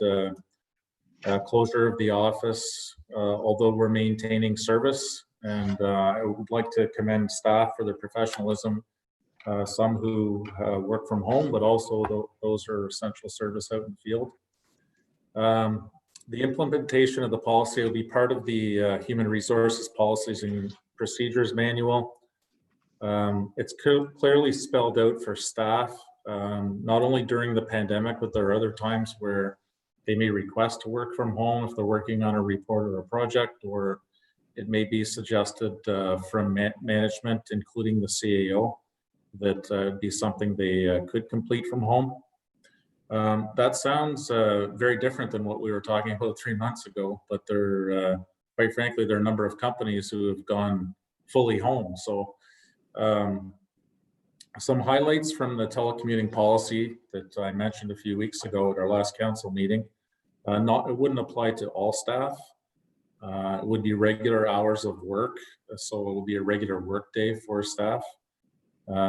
closure of the office, although we're maintaining service. And I would like to commend staff for their professionalism. Some who work from home, but also those who are essential service out in the field. The implementation of the policy will be part of the Human Resources Policies and Procedures Manual. It's clearly spelled out for staff, not only during the pandemic, but there are other times where they may request to work from home if they're working on a report or a project, or it may be suggested from management, including the CAO, that be something they could complete from home. That sounds very different than what we were talking about 3 months ago, but there, quite frankly, there are a number of companies who have gone fully home. So some highlights from the telecommuting policy that I mentioned a few weeks ago at our last council meeting. It wouldn't apply to all staff. It would be regular hours of work. So it would be a regular work day for staff.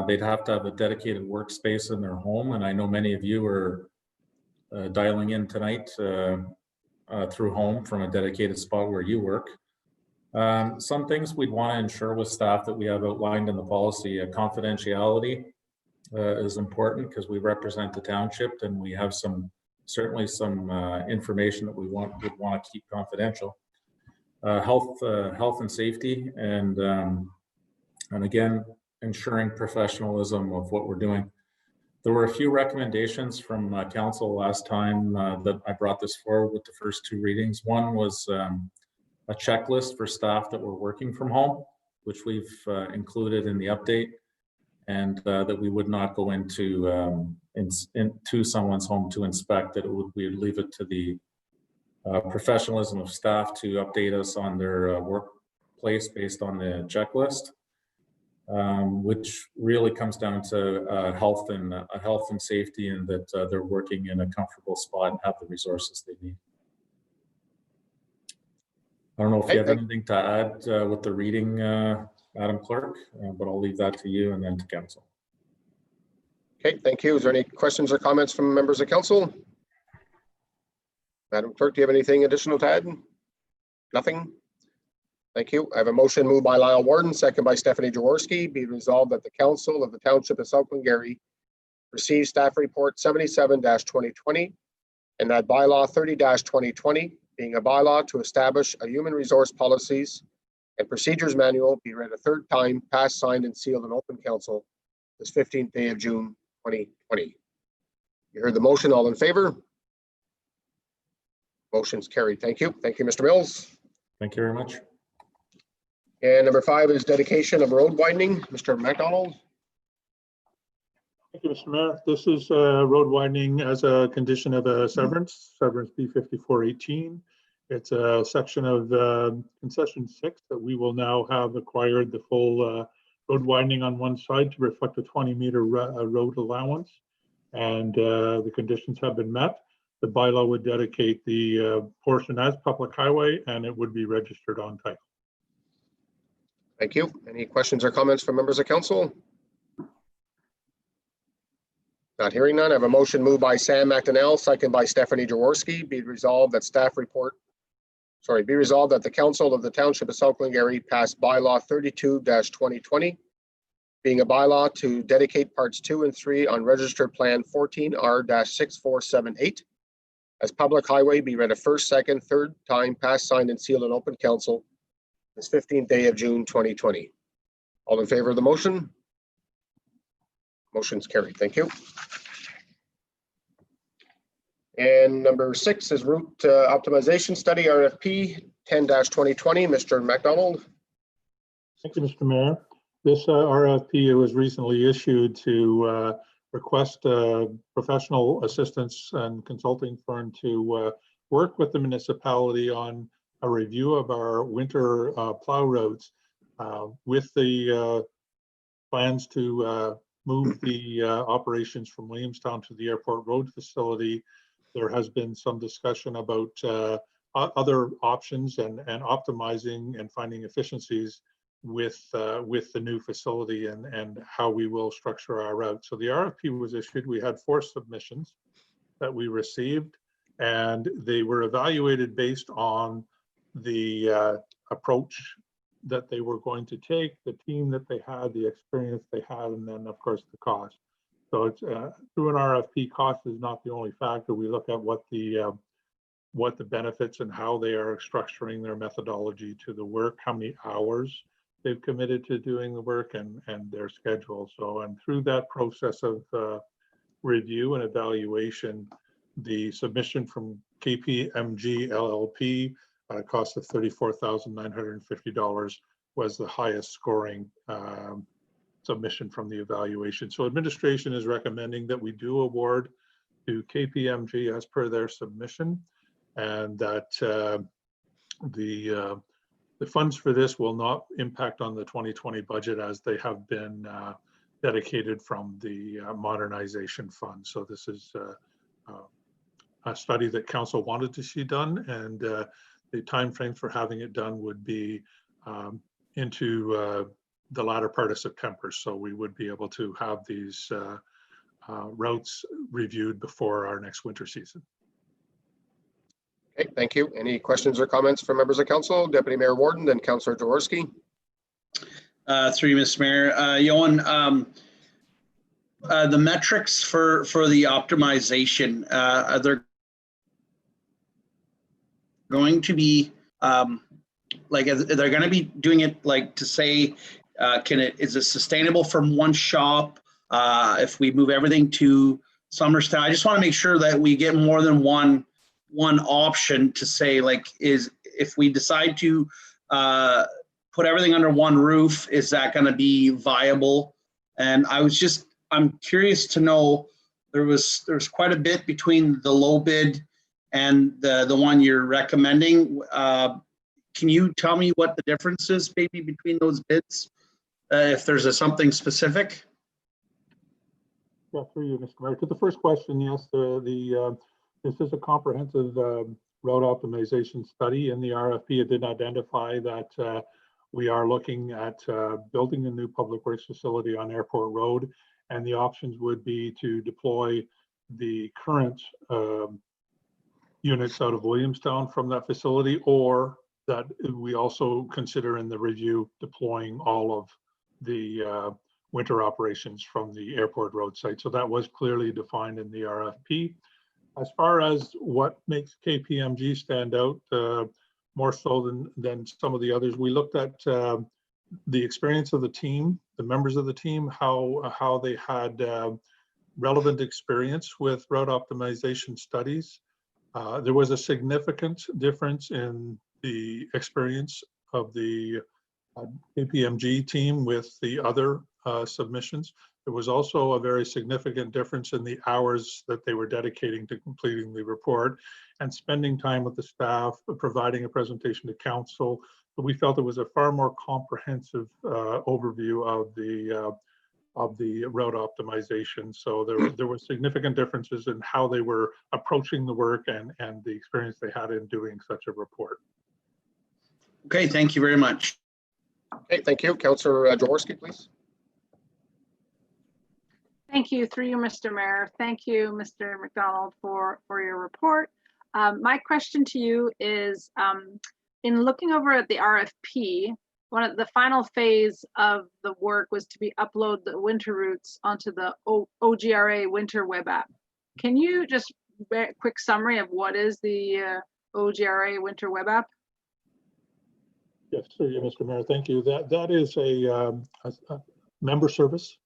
They'd have to have a dedicated workspace in their home. And I know many of you are dialing in tonight through home from a dedicated spot where you work. Some things we'd want to ensure with staff that we have outlined in the policy. Confidentiality is important because we represent the township and we have certainly some information that we would want to keep confidential. Health and safety, and again, ensuring professionalism of what we're doing. There were a few recommendations from council last time that I brought this forward with the first 2 readings. One was a checklist for staff that were working from home, which we've included in the update, and that we would not go into someone's home to inspect. That we would leave it to the professionalism of staff to update us on their workplace based on the checklist. which really comes down to health and safety, and that they're working in a comfortable spot and have the resources they need. I don't know if you have anything to add with the reading, Madam Clerk, but I'll leave that to you and then to council. Okay, thank you. Is there any questions or comments from members of council? Madam Clerk, do you have anything additional to add? Nothing? Thank you. I have a motion moved by Lyle Warden, second by Stephanie Jaworski. Be resolved that the Council of the Township of South Glengarry receives staff report 77-2020 and that bylaw 30-2020, being a bylaw to establish a human resource policies and procedures manual, be read a third time, passed, signed, and sealed in open council this 15th day of June 2020. You heard the motion. All in favor? Motion's carried. Thank you. Thank you, Mr. Mills. Thank you very much. And number 5 is dedication of road widening. Mr. McDonald. Thank you, Mr. Mayor. This is road widening as a condition of a severance B5418. It's a section of concession 6 that we will now have acquired the full road widening on one side to reflect a 20-meter road allowance. And the conditions have been met. The bylaw would dedicate the portion as public highway, and it would be registered on title. Thank you. Any questions or comments from members of council? Not hearing none. I have a motion moved by Sam McDonnell, second by Stephanie Jaworski. Be resolved that the Council of the Township of South Glengarry pass bylaw 32-2020, being a bylaw to dedicate parts 2 and 3 on registered plan 14R-6478 as public highway, be read a first, second, third time, passed, signed, and sealed in open council this 15th day of June 2020. All in favor of the motion? Motion's carried. Thank you. And number 6 is route optimization study RFP 10-2020. Mr. McDonald. Thank you, Mr. Mayor. This RFP was recently issued to request professional assistance and consulting firm to work with the municipality on a review of our winter plow roads with the plans to move the operations from Williamstown to the airport road facility. There has been some discussion about other options and optimizing and finding efficiencies with the new facility and how we will structure our route. So the RFP was issued. We had 4 submissions that we received, and they were evaluated based on the approach that they were going to take, the team that they had, the experience they had, and then of course the cost. So it's through an RFP, cost is not the only factor. We look at what the benefits and how they are structuring their methodology to the work, how many hours they've committed to doing the work, and their schedule. So, and through that process of review and evaluation, the submission from KPMG LLP at a cost of $34,950 was the highest scoring submission from the evaluation. So administration is recommending that we do award to KPMG as per their submission, and that the funds for this will not impact on the 2020 budget, as they have been dedicated from the modernization fund. So this is a study that council wanted to see done, and the time frame for having it done would be into the latter part of September. So we would be able to have these routes reviewed before our next winter season. Okay, thank you. Any questions or comments from members of council? Deputy Mayor Warden, then Councillor Jaworski. Through you, Mr. Mayor. Johan, the metrics for the optimization, are there going to be like, they're going to be doing it like to say, is it sustainable from one shop if we move everything to Somerstown? I just want to make sure that we get more than one option to say, like, is if we decide to put everything under one roof, is that going to be viable? And I'm curious to know, there's quite a bit between the low bid and the one you're recommending. Can you tell me what the difference is maybe between those bids? if there's something specific. Yeah, through you, Mr. Mayor. To the first question, yes, this is a comprehensive road optimization study. In the RFP, it did identify that we are looking at building a new public works facility on Airport Road, and the options would be to deploy the current units out of Williamstown from that facility, or that we also consider in the review deploying all of the winter operations from the Airport Road site. So that was clearly defined in the RFP. As far as what makes KPMG stand out more so than some of the others, we looked at the experience of the team, the members of the team, how they had relevant experience with road optimization studies. There was a significant difference in the experience of the KPMG team with the other submissions. There was also a very significant difference in the hours that they were dedicating to completing the report and spending time with the staff, providing a presentation to council. But we felt it was a far more comprehensive overview of the road optimization. So there were significant differences in how they were approaching the work and the experience they had in doing such a report. Okay, thank you very much. Okay, thank you. Councillor Jaworski, please. Thank you, through you, Mr. Mayor. Thank you, Mr. McDonald, for your report. My question to you is, in looking over at the RFP, one of the final phase of the work was to upload the winter routes onto the OGRA winter web app. Can you just quick summary of what is the OGRA winter web app? Yes, sir, Mr. Mayor, thank you. That is a member service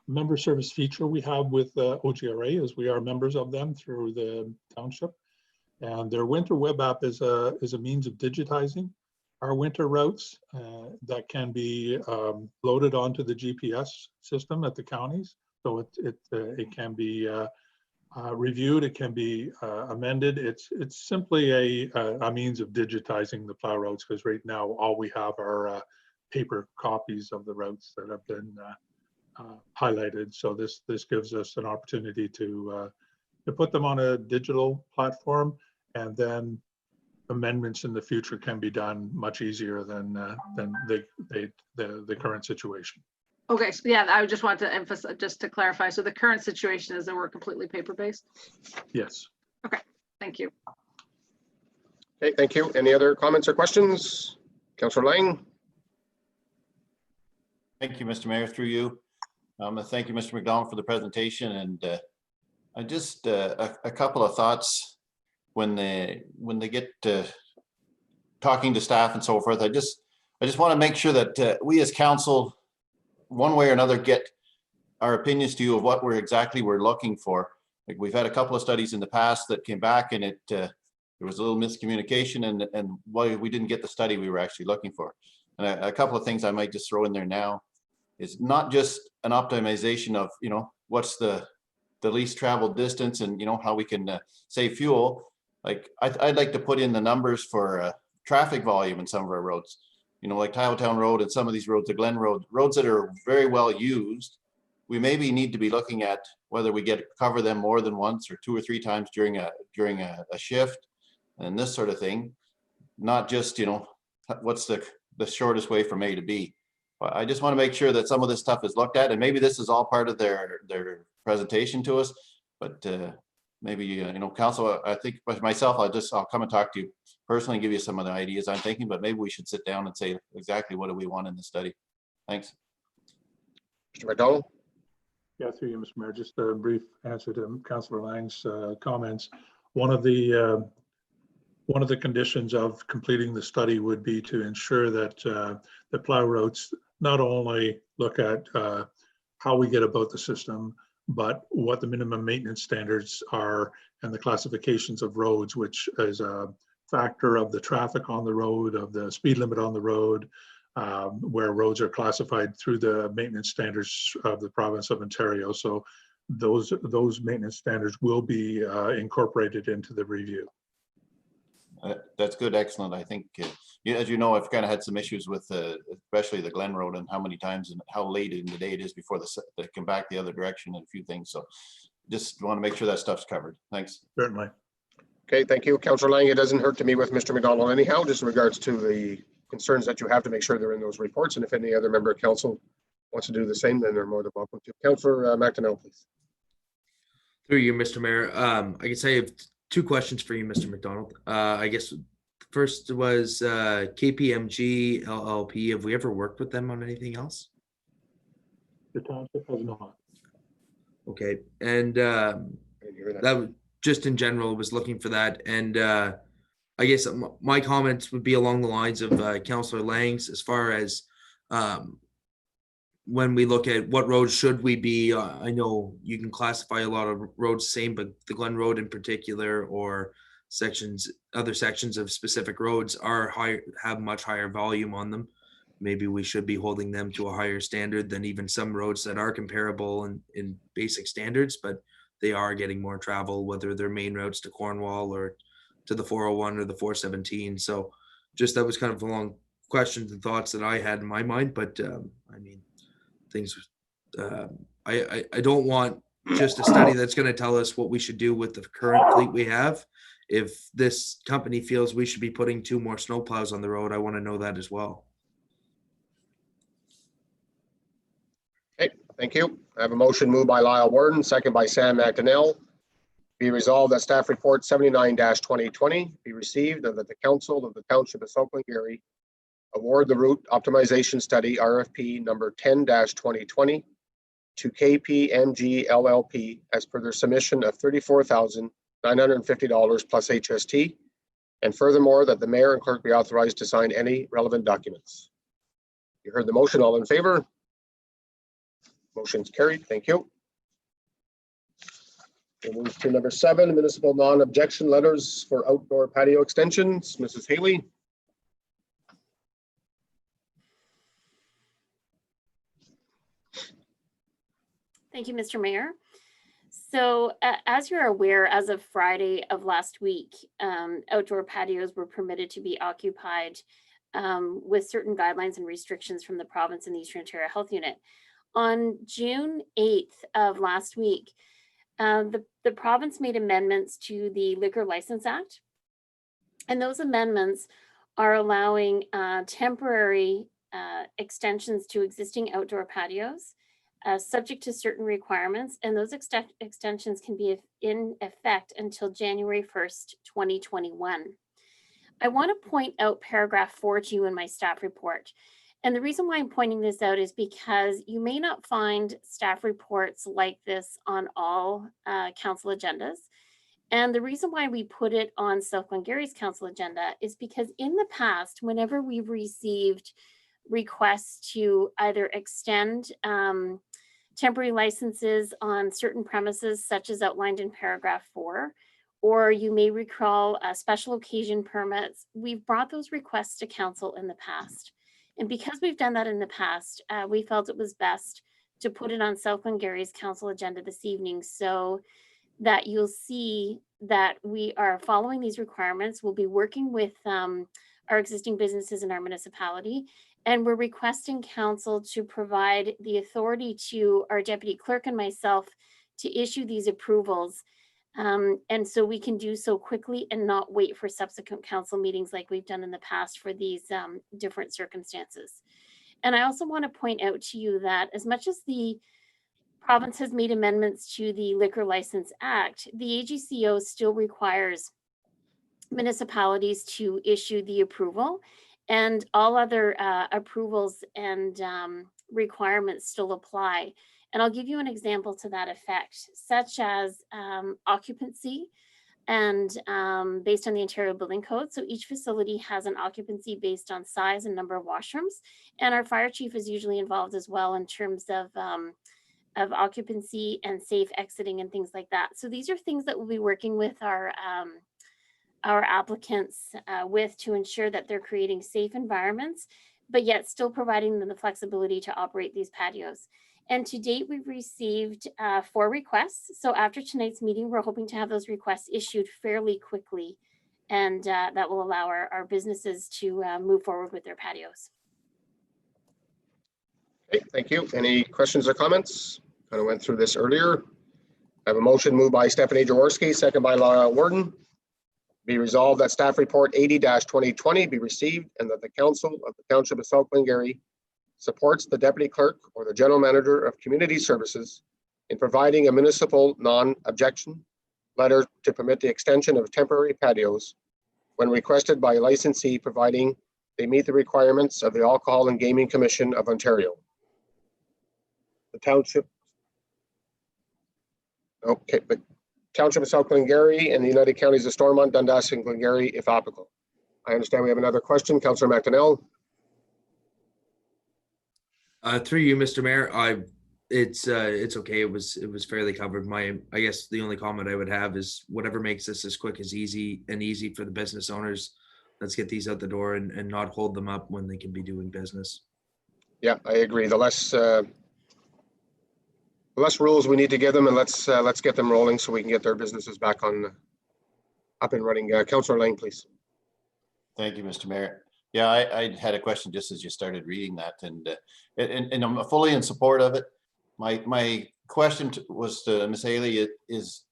member service feature we have with OGRA, as we are members of them through the township. And their winter web app is a means of digitizing our winter routes that can be loaded onto the GPS system at the counties. So it can be reviewed, it can be amended. It's simply a means of digitizing the plow routes, because right now all we have are paper copies of the routes that have been highlighted. So this gives us an opportunity to put them on a digital platform, and then amendments in the future can be done much easier than the current situation. Okay, so yeah, I just want to emphasize, just to clarify, so the current situation is that we're completely paper-based? Yes. Okay, thank you. Okay, thank you. Any other comments or questions? Councillor Lang. Thank you, Mr. Mayor, through you. Thank you, Mr. McDonald, for the presentation. And I just a couple of thoughts when they get talking to staff and so forth. I just want to make sure that we as council, one way or another, get our opinions to you of what we're looking for. Like, we've had a couple of studies in the past that came back, and there was a little miscommunication, and why we didn't get the study we were actually looking for. And a couple of things I might just throw in there now is not just an optimization of, what's the least traveled distance and, how we can save fuel. Like, I'd like to put in the numbers for traffic volume in some of our roads. Like Town Road and some of these roads, the Glen Road, roads that are very well used. We maybe need to be looking at whether we cover them more than once or 2 or 3 times during a shift and this sort of thing. Not just, what's the shortest way from A to B. But I just want to make sure that some of this stuff is looked at, and maybe this is all part of their presentation to us. But maybe, council, I think myself, I'll come and talk to you personally and give you some of the ideas I'm thinking, but maybe we should sit down and say exactly what do we want in the study. Thanks. Mr. McDonald. Yeah, through you, Mr. Mayor, just a brief answer to Councillor Lang's comments. One of the conditions of completing the study would be to ensure that the plow routes not only look at how we get about the system, but what the minimum maintenance standards are and the classifications of roads, which is a factor of the traffic on the road, of the speed limit on the road, where roads are classified through the maintenance standards of the province of Ontario. So those maintenance standards will be incorporated into the review. That's good, excellent. I think, as you know, I've kind of had some issues with especially the Glen Road and how many times and how late in the day it is before they come back the other direction and a few things. So just want to make sure that stuff's covered. Thanks. Certainly. Okay, thank you. Councillor Lang, it doesn't hurt to meet with Mr. McDonald anyhow, just in regards to the concerns that you have to make sure they're in those reports. And if any other member of council wants to do the same, then they're more than welcome to. Councillor McDonald, please. Through you, Mr. Mayor. I guess I have two questions for you, Mr. McDonald. I guess first was KPMG LLP. Have we ever worked with them on anything else? The township has not. Okay, and I didn't hear that. that was just in general was looking for that. And I guess my comments would be along the lines of Councillor Lang's as far as when we look at what roads should we be, I know you can classify a lot of roads the same, but the Glen Road in particular, or other sections of specific roads are higher, have much higher volume on them. Maybe we should be holding them to a higher standard than even some roads that are comparable in basic standards, but they are getting more travel, whether they're main roads to Cornwall or to the 401 or the 417. So just that was kind of along questions and thoughts that I had in my mind, but I mean, things I don't want just a study that's going to tell us what we should do with the current fleet we have. If this company feels we should be putting 2 more snowplows on the road, I want to know that as well. Okay, thank you. I have a motion moved by Lyle Warden, second by Sam McDonnell. Be resolved that staff report 79-2020 be received and that the council of the Township of South Glengarry award the route optimization study RFP number 10-2020 to KPMG LLP as per their submission of $34,950 plus HST. And furthermore, that the mayor and clerk be authorized to sign any relevant documents. You heard the motion. All in favor? Motion's carried. Thank you. We'll move to number 7, municipal non-objection letters for outdoor patio extensions. Mrs. Haley. Thank you, Mr. Mayor. So as you're aware, as of Friday of last week, outdoor patios were permitted to be occupied with certain guidelines and restrictions from the province and the Eastern Ontario Health Unit. On June 8th of last week, the province made amendments to the Liquor License Act. And those amendments are allowing temporary extensions to existing outdoor patios, subject to certain requirements. And those extensions can be in effect until January 1st, 2021. I want to point out paragraph 4 to you in my staff report. And the reason why I'm pointing this out is because you may not find staff reports like this on all council agendas. And the reason why we put it on South Glengarry's council agenda is because in the past, whenever we've received requests to either extend temporary licenses on certain premises, such as outlined in paragraph 4, or you may recall special occasion permits, we've brought those requests to council in the past. And because we've done that in the past, we felt it was best to put it on South Glengarry's council agenda this evening so that you'll see that we are following these requirements. We'll be working with our existing businesses in our municipality, and we're requesting council to provide the authority to our deputy clerk and myself to issue these approvals. And so we can do so quickly and not wait for subsequent council meetings like we've done in the past for these different circumstances. And I also want to point out to you that as much as the province has made amendments to the Liquor License Act, the AGCO still requires municipalities to issue the approval, and all other approvals and requirements still apply. And I'll give you an example to that effect, such as occupancy and based on the Ontario Building Code. So each facility has an occupancy based on size and number of washrooms. And our fire chief is usually involved as well in terms of occupancy and safe exiting and things like that. So these are things that we'll be working with our applicants with to ensure that they're creating safe environments, but yet still providing them the flexibility to operate these patios. And to date, we've received 4 requests. So after tonight's meeting, we're hoping to have those requests issued fairly quickly And that will allow our businesses to move forward with their patios. Okay, thank you. Any questions or comments? Kind of went through this earlier. I have a motion moved by Stephanie Jaworski, second by Lyle Warden. Be resolved that staff report 80-2020 be received and that the council of the Township of South Glengarry supports the deputy clerk or the general manager of community services in providing a municipal non-objection letter to permit the extension of temporary patios when requested by a licensee, providing they meet the requirements of the Alcohol and Gaming Commission of Ontario. The township. Okay, but Township of South Glengarry and the United Counties of Stormont, Dundas, and Glengarry, if applicable. I understand we have another question, Councillor McDonnell. Through you, Mr. Mayor, it's okay. It was fairly covered. I guess the only comment I would have is whatever makes this as quick as easy for the business owners. Let's get these out the door and not hold them up when they can be doing business. Yeah, I agree. The less rules we need to give them, and let's get them rolling so we can get their businesses back on up and running. Councillor Lang, please. Thank you, Mr. Mayor. Yeah, I had a question just as you started reading that, and I'm fully in support of it. My question was to Ms. Haley is,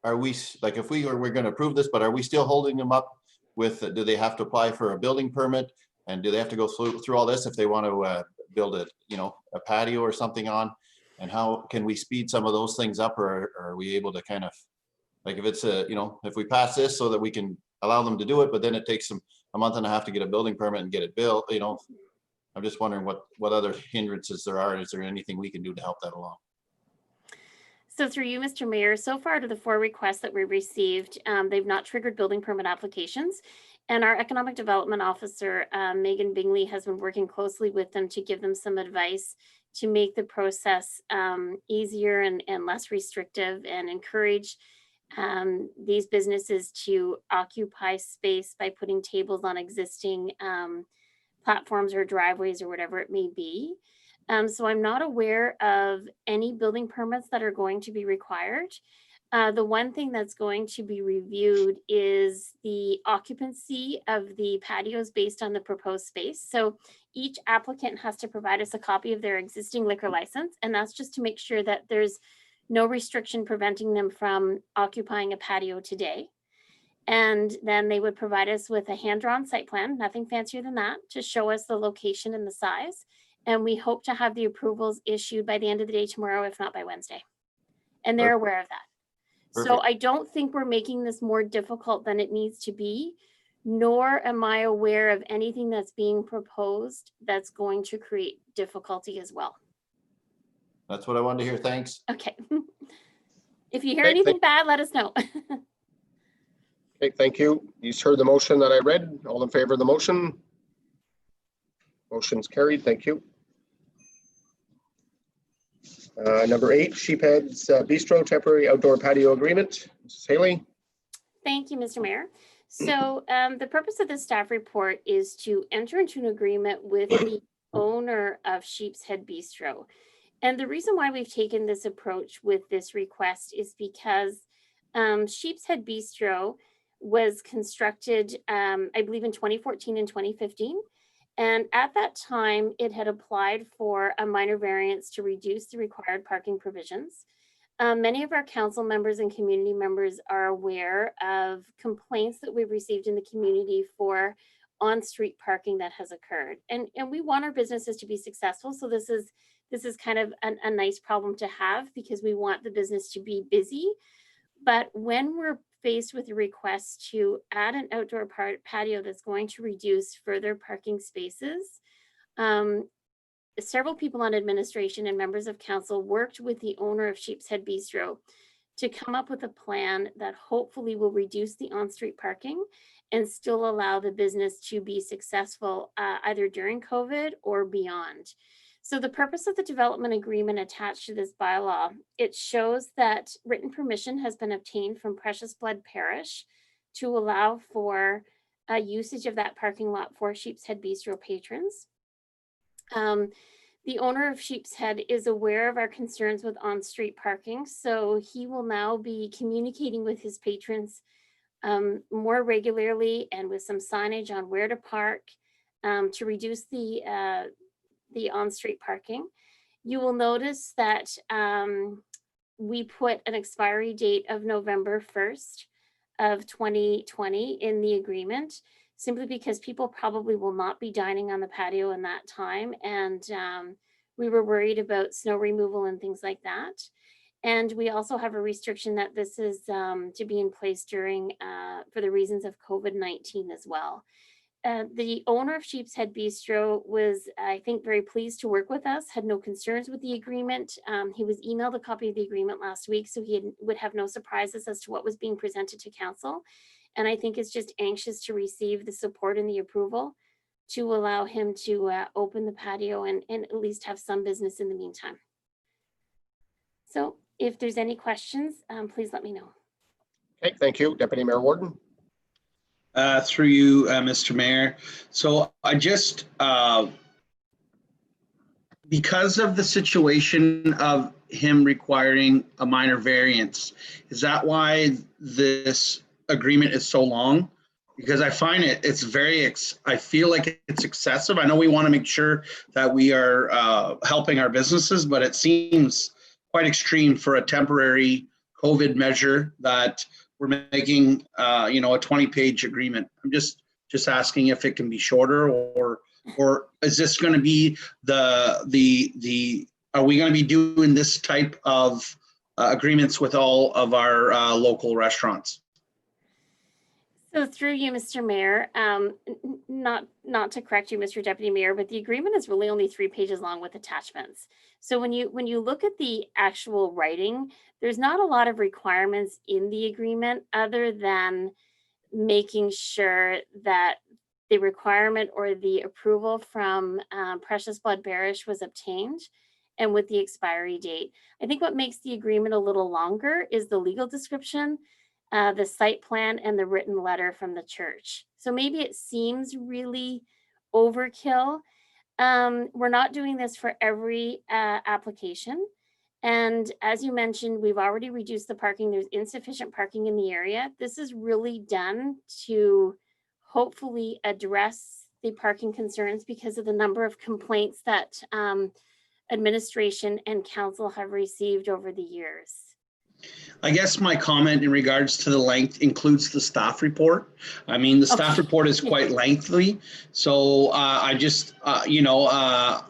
are we, like, if we're going to approve this, but are we still holding them up with, do they have to apply for a building permit? And do they have to go through all this if they want to build a patio or something on? And how can we speed some of those things up, or are we able to kind of, like, if it's if we pass this so that we can allow them to do it, but then it takes them a month and a half to get a building permit and get it built, I'm just wondering what other hindrances there are. Is there anything we can do to help that along? So through you, Mr. Mayor, so far to the 4 requests that we received, they've not triggered building permit applications. And our economic development officer, Megan Bingley, has been working closely with them to give them some advice to make the process easier and less restrictive, and encourage these businesses to occupy space by putting tables on existing platforms or driveways or whatever it may be. So I'm not aware of any building permits that are going to be required. The one thing that's going to be reviewed is the occupancy of the patios based on the proposed space. So each applicant has to provide us a copy of their existing liquor license, and that's just to make sure that there's no restriction preventing them from occupying a patio today. And then they would provide us with a hand-drawn site plan, nothing fancier than that, to show us the location and the size. And we hope to have the approvals issued by the end of the day tomorrow, if not by Wednesday. And they're aware of that. Perfect. So I don't think we're making this more difficult than it needs to be, nor am I aware of anything that's being proposed that's going to create difficulty as well. That's what I wanted to hear. Thanks. Okay. If you hear anything bad, let us know. Okay, thank you. You heard the motion that I read. All in favor of the motion? Motion's carried. Thank you. Number 8, Sheephead's Bistro Temporary Outdoor Patio Agreement. Mrs. Haley. Thank you, Mr. Mayor. So the purpose of this staff report is to enter into an agreement with the owner of Sheep's Head Bistro. And the reason why we've taken this approach with this request is because Sheep's Head Bistro was constructed, I believe, in 2014 and 2015. And at that time, it had applied for a minor variance to reduce the required parking provisions. Many of our council members and community members are aware of complaints that we've received in the community for on-street parking that has occurred. And we want our businesses to be successful. So this is kind of a nice problem to have, because we want the business to be busy. But when we're faced with a request to add an outdoor patio that's going to reduce further parking spaces, several people on administration and members of council worked with the owner of Sheep's Head Bistro to come up with a plan that hopefully will reduce the on-street parking and still allow the business to be successful either during COVID or beyond. So the purpose of the development agreement attached to this bylaw, it shows that written permission has been obtained from Precious Blood Parish to allow for usage of that parking lot for Sheep's Head Bistro patrons. The owner of Sheep's Head is aware of our concerns with on-street parking, so he will now be communicating with his patrons more regularly and with some signage on where to park to reduce the on-street parking. You will notice that we put an expiry date of November 1st of 2020 in the agreement, simply because people probably will not be dining on the patio in that time. And we were worried about snow removal and things like that. And we also have a restriction that this is to be in place during, for the reasons of COVID-19 as well. The owner of Sheep's Head Bistro was, I think, very pleased to work with us, had no concerns with the agreement. He was emailed a copy of the agreement last week, so would have no surprises as to what was being presented to council. And I think is just anxious to receive the support and the approval to allow him to open the patio and at least have some business in the meantime. So if there's any questions, please let me know. Okay, thank you. Deputy Mayor Warden. Through you, Mr. Mayor. So I just, because of the situation of him requiring a minor variance, is that why this agreement is so long? Because I find it's very, I feel like it's excessive. I know we want to make sure that we are helping our businesses, but it seems quite extreme for a temporary COVID measure that we're making, a 20-page agreement. I'm just asking if it can be shorter, or is this going to be are we going to be doing this type of agreements with all of our local restaurants? So through you, Mr. Mayor, not to correct you, Mr. Deputy Mayor, but the agreement is really only 3 pages long with attachments. So when you look at the actual writing, there's not a lot of requirements in the agreement other than making sure that the requirement or the approval from Precious Blood Parish was obtained, and with the expiry date. I think what makes the agreement a little longer is the legal description, the site plan, and the written letter from the church. So maybe it seems really overkill. We're not doing this for every application. And as you mentioned, we've already reduced the parking. There's insufficient parking in the area. This is really done to hopefully address the parking concerns because of the number of complaints that administration and council have received over the years. I guess my comment in regards to the length includes the staff report. I mean, the staff report is quite lengthy. So I just, yeah,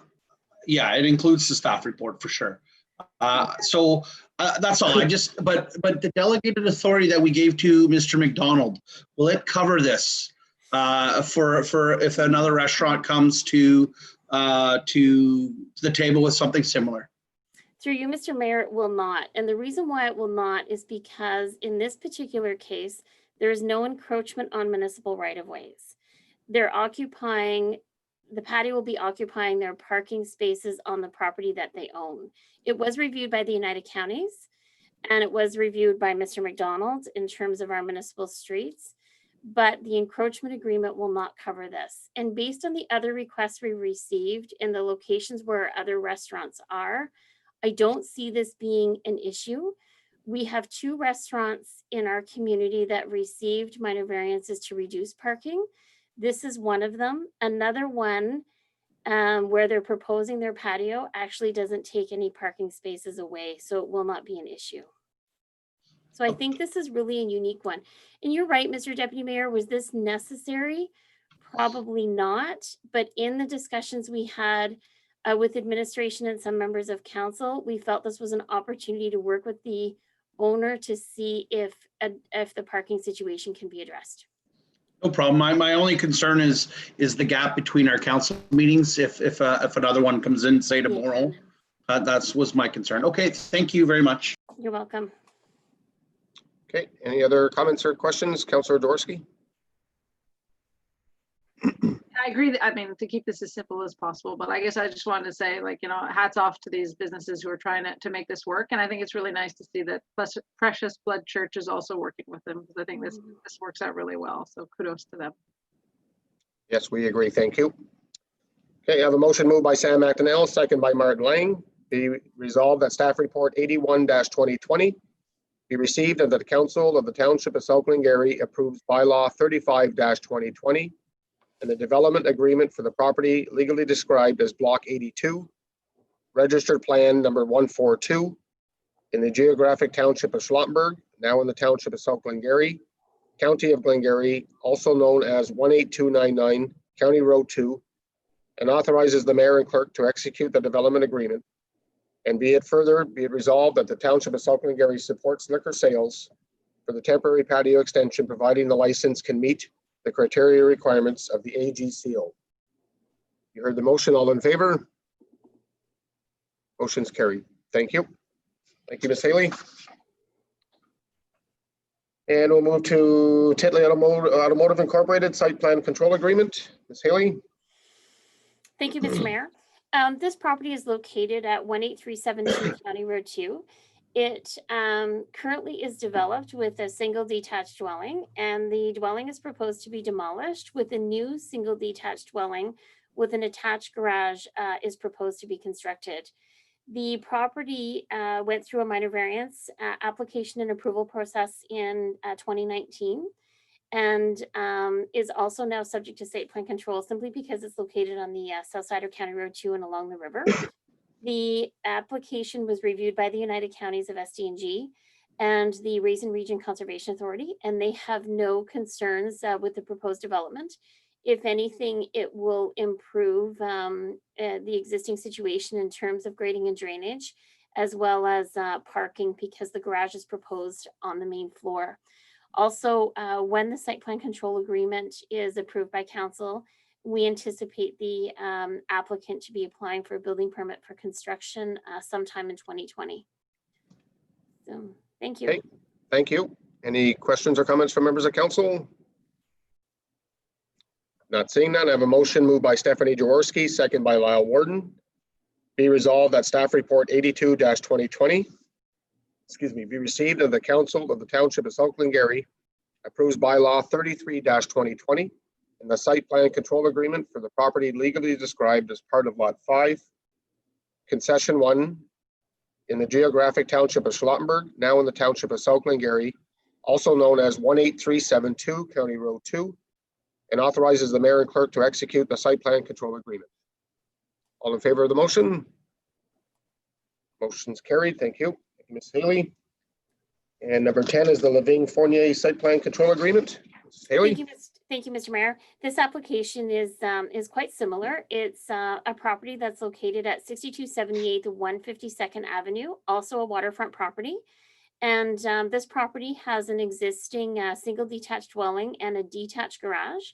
it includes the staff report for sure. So that's all. But the delegated authority that we gave to Mr. McDonald, will it cover this for if another restaurant comes to the table with something similar? Through you, Mr. Mayor, it will not. And the reason why it will not is because in this particular case, there is no encroachment on municipal right-of-ways. They're occupying, the patio will be occupying their parking spaces on the property that they own. It was reviewed by the United Counties, and it was reviewed by Mr. McDonald in terms of our municipal streets, but the encroachment agreement will not cover this. And based on the other requests we received in the locations where other restaurants are, I don't see this being an issue. We have 2 restaurants in our community that received minor variances to reduce parking. This is one of them. Another one where they're proposing their patio actually doesn't take any parking spaces away, so it will not be an issue. So I think this is really a unique one. And you're right, Mr. Deputy Mayor, was this necessary? Probably not, but in the discussions we had with administration and some members of council, we felt this was an opportunity to work with the owner to see if the parking situation can be addressed. No problem. My only concern is the gap between our council meetings. If another one comes in, say tomorrow, that was my concern. Okay, thank you very much. You're welcome. Okay, any other comments or questions? Councillor Dworsky? I agree that, I mean, to keep this as simple as possible, but I guess I just wanted to say, like, hats off to these businesses who are trying to make this work. And I think it's really nice to see that Precious Blood Church is also working with them, because I think this works out really well. So kudos to them. Yes, we agree. Thank you. Okay, I have a motion moved by Sam McDonnell, second by Martin Lang. Be resolved that staff report 81-2020 be received and that the Council of the Township of South Glengarry approves bylaw 35-2020 and the development agreement for the property legally described as Block 82, registered plan number 142 in the geographic township of Schlottenburg, now in the Township of South Glengarry, County of Glengarry, also known as 18299 County Road 2, and authorizes the mayor and clerk to execute the development agreement. And be it resolved that the Township of South Glengarry supports liquor sales for the temporary patio extension, providing the license can meet the criteria requirements of the AGCO. You heard the motion. All in favor? Motion's carried. Thank you. Thank you, Ms. Haley. And we'll move to Titley Automotive Incorporated Site Plan Control Agreement. Ms. Haley. Thank you, Mr. Mayor. This property is located at 18372 County Road 2. It currently is developed with a single detached dwelling, and the dwelling is proposed to be demolished with a new single detached dwelling with an attached garage is proposed to be constructed. The property went through a minor variance application and approval process in 2019 and is also now subject to site plan control simply because it's located on the south side of County Road 2 and along the river. The application was reviewed by the United Counties of SD&G and the Raisin Region Conservation Authority, and they have no concerns with the proposed development. If anything, it will improve the existing situation in terms of grading and drainage, as well as parking, because the garage is proposed on the main floor. Also, when the site plan control agreement is approved by council, we anticipate the applicant to be applying for a building permit for construction sometime in 2020. So, thank you. Okay, thank you. Any questions or comments from members of council? Not seeing none. I have a motion moved by Stephanie Jaworski, second by Lyle Warden. Be resolved that staff report 82-2020, be received and the Council of the Township of South Glengarry approves bylaw 33-2020 and the site plan control agreement for the property legally described as part of Lot 5, Concession 1 in the geographic township of Schlottenburg, now in the Township of South Glengarry, also known as 18372 County Road 2, and authorizes the mayor and clerk to execute the site plan control agreement. All in favor of the motion? Motion's carried. Thank you. Thank you, Ms. Haley. And number 10 is the Levine Fournier site plan control agreement. Ms. Haley. Thank you, Mr. Mayor. This application is quite similar. It's a property that's located at 6278 152nd Avenue, also a waterfront property. And this property has an existing single detached dwelling and a detached garage.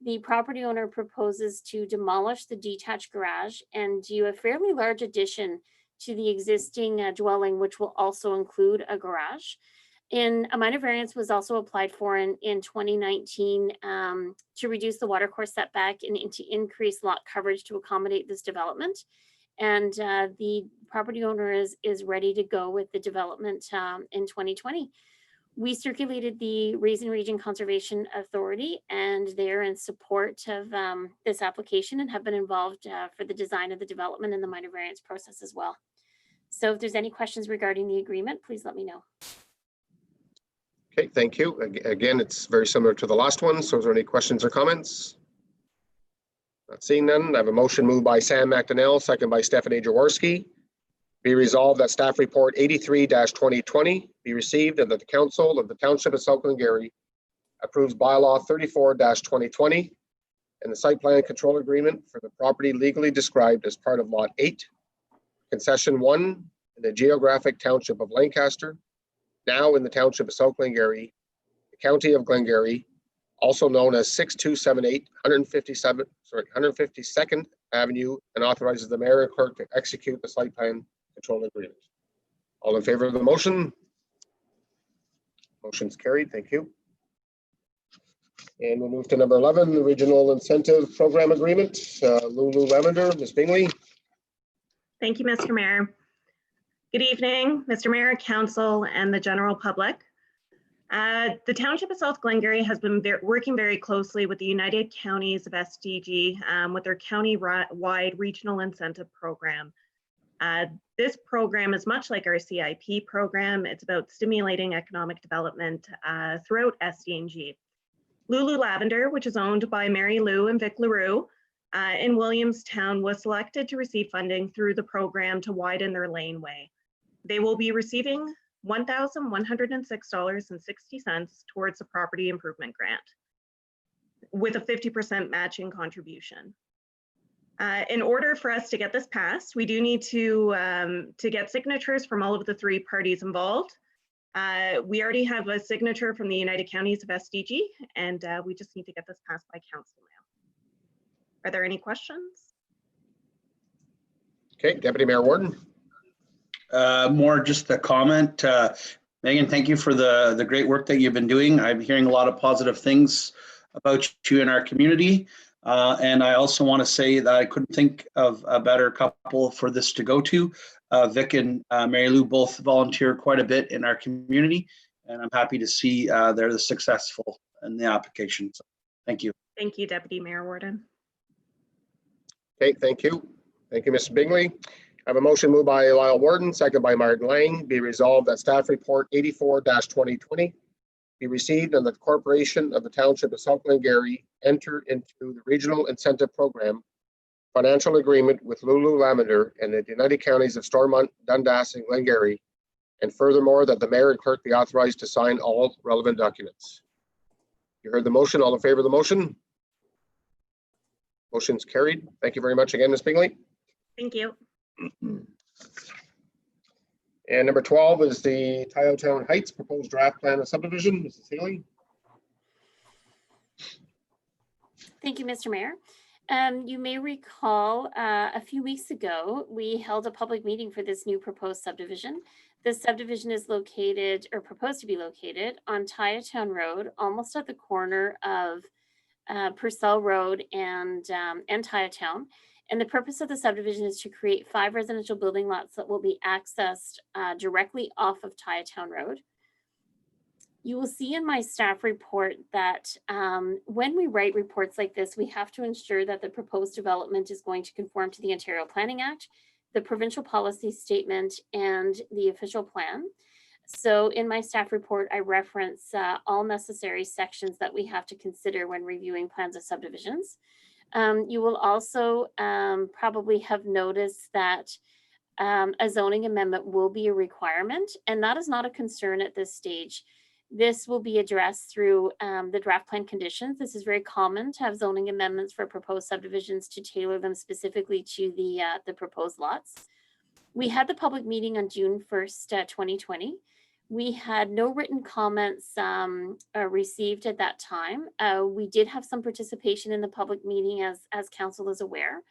The property owner proposes to demolish the detached garage and do a fairly large addition to the existing dwelling, which will also include a garage. And a minor variance was also applied for in 2019 to reduce the watercourse setback and to increase lot coverage to accommodate this development. And the property owner is ready to go with the development in 2020. We circulated the Raisin Region Conservation Authority, and they're in support of this application and have been involved for the design of the development and the minor variance process as well. So if there's any questions regarding the agreement, please let me know. Okay, thank you. Again, it's very similar to the last one. So is there any questions or comments? Not seeing none. I have a motion moved by Sam McDonnell, second by Stephanie Jaworski. Be resolved that staff report 83-2020 be received and that the Council of the Township of South Glengarry approves bylaw 34-2020 and the site plan control agreement for the property legally described as part of Lot 8, Concession 1 in the geographic township of Lancaster, now in the Township of South Glengarry, the County of Glengarry, also known as 6278 152nd Avenue, and authorizes the mayor and clerk to execute the site plan control agreement. All in favor of the motion? Motion's carried. Thank you. And we'll move to number 11, the Regional Incentive Program Agreement. Lulu Lavender, Ms. Bingley. Thank you, Mr. Mayor. Good evening, Mr. Mayor, Council, and the general public. The Township of South Glengarry has been working very closely with the United Counties of SDG with their county-wide regional incentive program. This program is much like our CIP program. It's about stimulating economic development throughout SDNG. Lulu Lavender, which is owned by Mary Lou and Vic LaRue in Williamstown, was selected to receive funding through the program to widen their laneway. They will be receiving $1,106.60 towards the property improvement grant with a 50% matching contribution. In order for us to get this passed, we do need to get signatures from all of the 3 parties involved. We already have a signature from the United Counties of SDG, and we just need to get this passed by council now. Are there any questions? Okay, Deputy Mayor Warden. More just a comment. Megan, thank you for the great work that you've been doing. I'm hearing a lot of positive things about you in our community. And I also want to say that I couldn't think of a better couple for this to go to. Vic and Mary Lou both volunteer quite a bit in our community, and I'm happy to see they're successful in the application. So, thank you. Thank you, Deputy Mayor Warden. Okay, thank you. Thank you, Mr. Bingley. I have a motion moved by Lyle Warden, second by Martin Lang. Be resolved that staff report 84-2020 be received and the Corporation of the Township of South Glengarry enter into the Regional Incentive Program financial agreement with Lulu Lavender and the United Counties of Stormont, Dundas, and Glengarry, and furthermore that the mayor and clerk be authorized to sign all relevant documents. You heard the motion. All in favor of the motion? Motion's carried. Thank you very much again, Ms. Bingley. Thank you. And number 12 is the Town Heights proposed draft plan of subdivision. Mrs. Healy. Thank you, Mr. Mayor. You may recall a few weeks ago, we held a public meeting for this new proposed subdivision. This subdivision is located or proposed to be located on Town Road, almost at the corner of Purcell Road and Town. And the purpose of the subdivision is to create 5 residential building lots that will be accessed directly off of Town Road. You will see in my staff report that when we write reports like this, we have to ensure that the proposed development is going to conform to the Ontario Planning Act, the provincial policy statement, and the official plan. So in my staff report, I reference all necessary sections that we have to consider when reviewing plans of subdivisions. You will also probably have noticed that a zoning amendment will be a requirement, and that is not a concern at this stage. This will be addressed through the draft plan conditions. This is very common to have zoning amendments for proposed subdivisions to tailor them specifically to the proposed lots. We had the public meeting on June 1st, 2020. We had no written comments received at that time. We did have some participation in the public meeting as council is aware.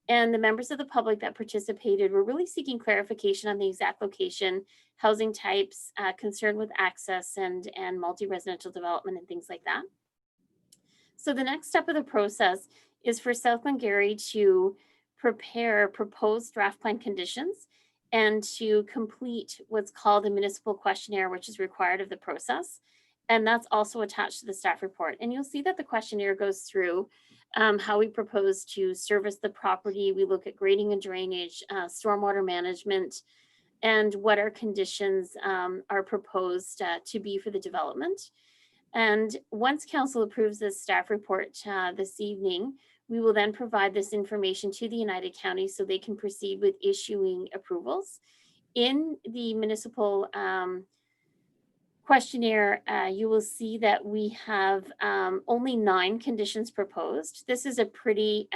And the members of the public that participated were really seeking clarification on the exact location, housing types, concern with access and multi-residential development and things like that. So the next step of the process is for South Glengarry to prepare proposed draft plan conditions and to complete what's called a municipal questionnaire, which is required of the process. And that's also attached to the staff report. And you'll see that the questionnaire goes through how we propose to service the property. We look at grading and drainage, stormwater management, and what our conditions are proposed to be for the development. And once council approves this staff report this evening, we will then provide this information to the United Counties so they can proceed with issuing approvals. In the municipal questionnaire, you will see that we have only 9 conditions proposed. This is a pretty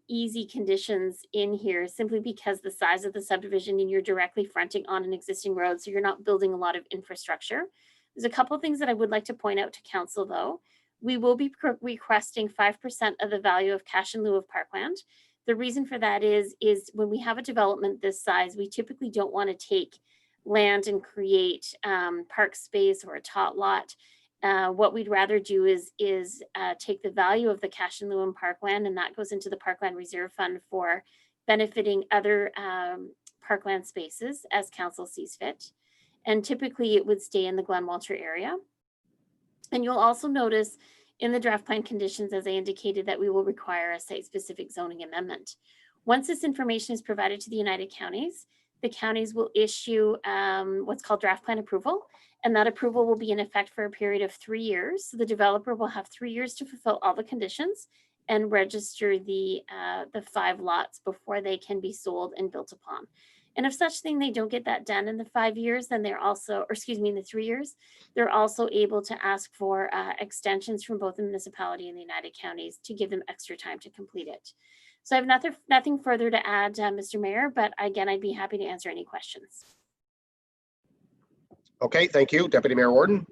easy conditions in here simply because the size of the subdivision and you're directly fronting on an existing road, so you're not building a lot of infrastructure. There's a couple of things that I would like to point out to council though. We will be requesting 5% of the value of cash in lieu of parkland. The reason for that is when we have a development this size, we typically don't want to take land and create park space or a tot lot. What we'd rather do is take the value of the cash in lieu in parkland, and that goes into the Parkland Reserve Fund for benefiting other parkland spaces as council sees fit. And typically it would stay in the Glen Walter area. And you'll also notice in the draft plan conditions, as I indicated, that we will require a site-specific zoning amendment. Once this information is provided to the United Counties, the counties will issue what's called draft plan approval. And that approval will be in effect for a period of 3 years. So the developer will have 3 years to fulfill all the conditions and register the 5 lots before they can be sold and built upon. And if such thing they don't get that done in the 5 years, then they're also, or excuse me, in the 3 years, they're also able to ask for extensions from both the municipality and the United Counties to give them extra time to complete it. So I have nothing further to add, Mr. Mayor, but again, I'd be happy to answer any questions. Okay, thank you. Deputy Mayor Warden.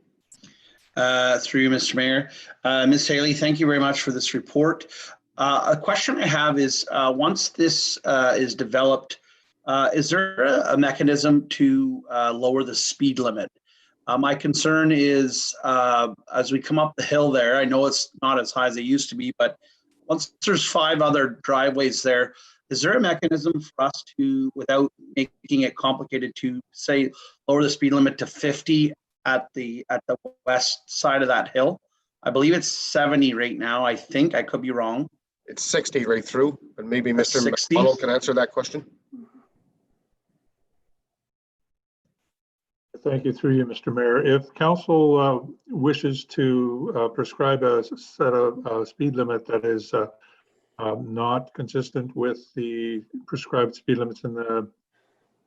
Through you, Mr. Mayor. Ms. Haley, thank you very much for this report. A question I have is, once this is developed, is there a mechanism to lower the speed limit? My concern is as we come up the hill there, I know it's not as high as it used to be, but once there's 5 other driveways there, is there a mechanism for us to, without making it complicated, to say lower the speed limit to 50 at the west side of that hill? I believe it's 70 right now. I think I could be wrong. It's 60 right through, but maybe Mr. 60? McDonald can answer that question. Thank you, through you, Mr. Mayor. If council wishes to prescribe a set of speed limit that is not consistent with the prescribed speed limits in the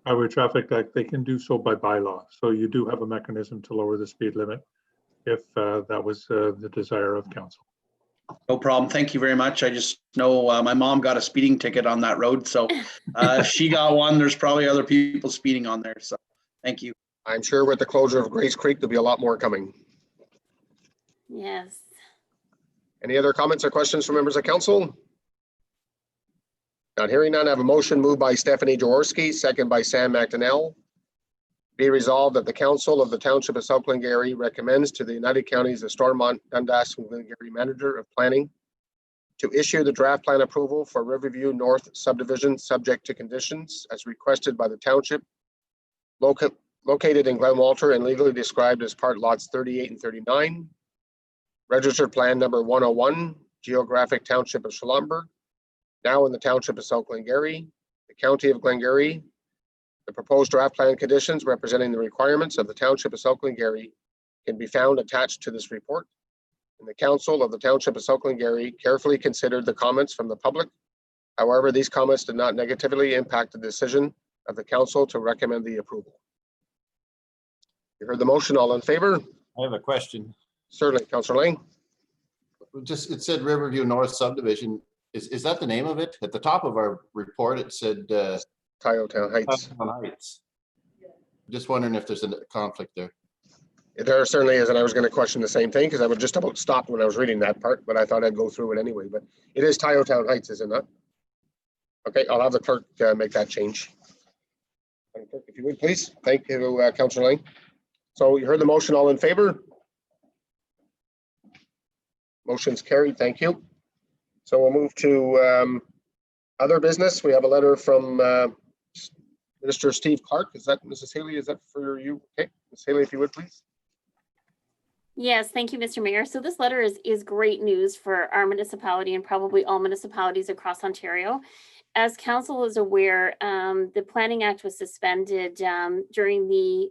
Highway Traffic Act, they can do so by bylaw. So you do have a mechanism to lower the speed limit if that was the desire of council. No problem. Thank you very much. I just know my mom got a speeding ticket on that road. So if she got one, there's probably other people speeding on there. So thank you. I'm sure with the closure of Grace Creek, there'll be a lot more coming. Yes. Any other comments or questions from members of council? Not hearing none, I have a motion moved by Stephanie Jaworski, second by Sam McDonnell. Be resolved that the council of the Township of South Glengarry recommends to the United Counties of Stormont, Dundas, and Glengarry Manager of Planning to issue the draft plan approval for Riverview North subdivision subject to conditions as requested by the township, located in Glen Walter and legally described as part lots 38 and 39. Registered plan number 101, geographic township of Schlumberg, now in the Township of South Glengarry, the County of Glengarry. The proposed draft plan conditions representing the requirements of the Township of South Glengarry can be found attached to this report. And the Council of the Township of South Glengarry carefully considered the comments from the public. However, these comments did not negatively impact the decision of the Council to recommend the approval. You heard the motion. All in favor? I have a question. Certainly, Councillor Lang. Just, it said Riverview North subdivision. Is that the name of it? At the top of our report, it said Town Heights. Heights. Just wondering if there's a conflict there. There certainly is, and I was going to question the same thing because I was just about stopped when I was reading that part, but I thought I'd go through it anyway. But it is Town Heights, is it not? Okay, I'll have the clerk make that change. Clerk, if you would, please. Thank you, Councillor Lang. So you heard the motion. All in favor? Motion's carried. Thank you. So we'll move to other business. We have a letter from Minister Steve Clark. Is that Mrs. Haley? Is that for you? Okay, Ms. Haley, if you would, please. Yes, thank you, Mr. Mayor. So this letter is great news for our municipality and probably all municipalities across Ontario. As council is aware, the Planning Act was suspended during the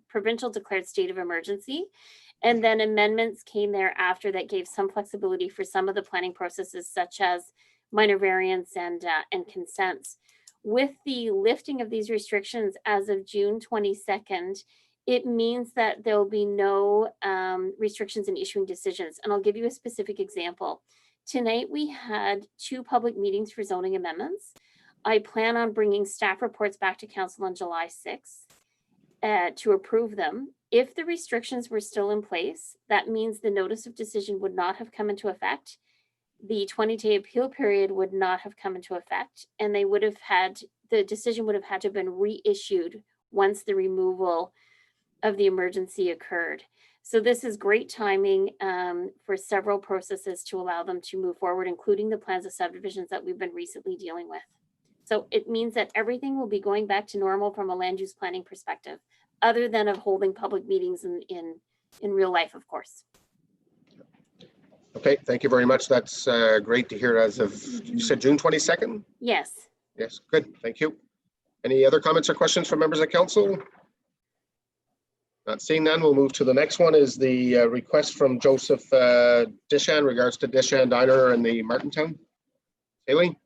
provincial declared state of emergency. And then amendments came thereafter that gave some flexibility for some of the planning processes, such as minor variance and consents. With the lifting of these restrictions as of June 22nd, it means that there will be no restrictions in issuing decisions. And I'll give you a specific example. Tonight, we had 2 public meetings for zoning amendments. I plan on bringing staff reports back to council on July 6th to approve them. If the restrictions were still in place, that means the notice of decision would not have come into effect. The 20-day appeal period would not have come into effect, and the decision would have had to have been reissued once the removal of the emergency occurred. So this is great timing for several processes to allow them to move forward, including the plans of subdivisions that we've been recently dealing with. So it means that everything will be going back to normal from a land use planning perspective, other than of holding public meetings in real life, of course. Okay, thank you very much. That's great to hear as of, you said June 22nd? Yes. Yes, good, thank you. Any other comments or questions from members of council? Not seeing none, we'll move to the next one is the request from Joseph Dishan regards to Dishan Diner in the Martintown. Haley?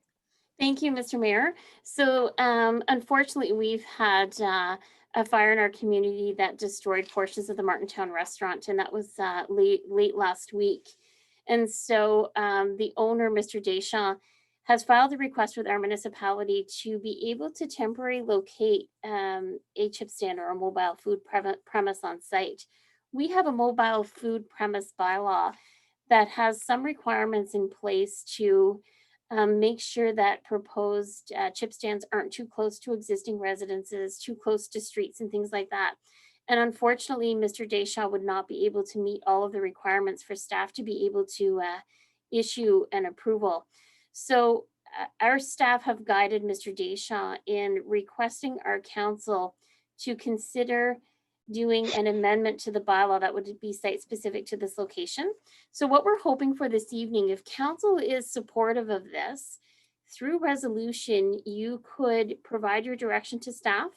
Thank you, Mr. Mayor. So unfortunately, we've had a fire in our community that destroyed portions of the Martintown restaurant, and that was late last week. And so the owner, Mr. Deschamps, has filed a request with our municipality to be able to temporarily locate a chip stand or a mobile food premise on site. We have a mobile food premise bylaw that has some requirements in place to make sure that proposed chip stands aren't too close to existing residences, too close to streets and things like that. And unfortunately, Mr. Deschamps would not be able to meet all of the requirements for staff to be able to issue an approval. So our staff have guided Mr. Deschamps in requesting our council to consider doing an amendment to the bylaw that would be site specific to this location. So what we're hoping for this evening, if council is supportive of this, through resolution, you could provide your direction to staff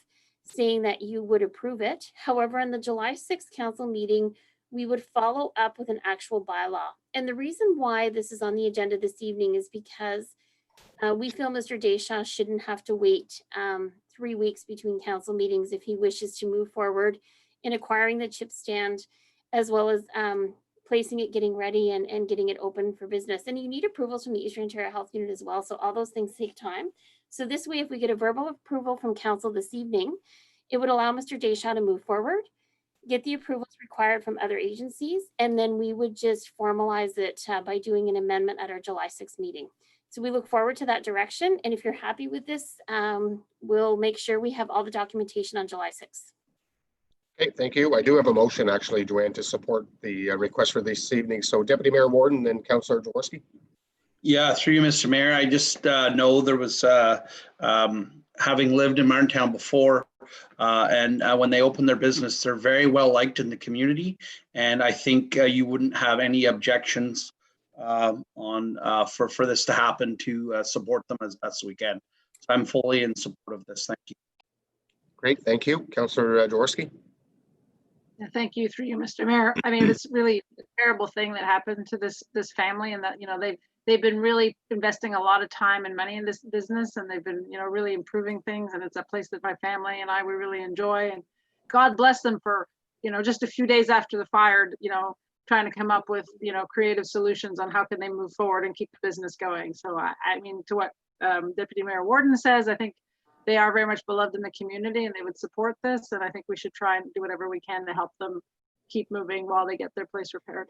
saying that you would approve it. However, in the July 6th council meeting, we would follow up with an actual bylaw. And the reason why this is on the agenda this evening is because we feel Mr. Deschamps shouldn't have to wait 3 weeks between council meetings if he wishes to move forward in acquiring the chip stand, as well as placing it, getting ready and getting it open for business. And you need approvals from the Eastern Ontario Health Unit as well. So all those things take time. So this way, if we get a verbal approval from council this evening, it would allow Mr. Deschamps to move forward, get the approvals required from other agencies, and then we would just formalize it by doing an amendment at our July 6th meeting. So we look forward to that direction. And if you're happy with this, we'll make sure we have all the documentation on July 6th. Okay, thank you. I do have a motion actually, Joanne, to support the request for this evening. So Deputy Mayor Warden, then Councillor Jaworski. Yeah, through you, Mr. Mayor. I just know there was, having lived in Martintown before, and when they open their business, they're very well liked in the community. And I think you wouldn't have any objections for this to happen, to support them as best we can. So I'm fully in support of this. Thank you. Great, thank you. Councillor Jaworski. Yeah, thank you, through you, Mr. Mayor. I mean, it's really a terrible thing that happened to this family, and that, you know, they've been really investing a lot of time and money in this business, and they've been, you know, really improving things. And it's a place that my family and I would really enjoy. And God bless them for, you know, just a few days after the fire, you know, trying to come up with, you know, creative solutions on how can they move forward and keep the business going. So I mean, to what Deputy Mayor Warden says, I think they are very much beloved in the community and they would support this. And I think we should try and do whatever we can to help them keep moving while they get their place repaired.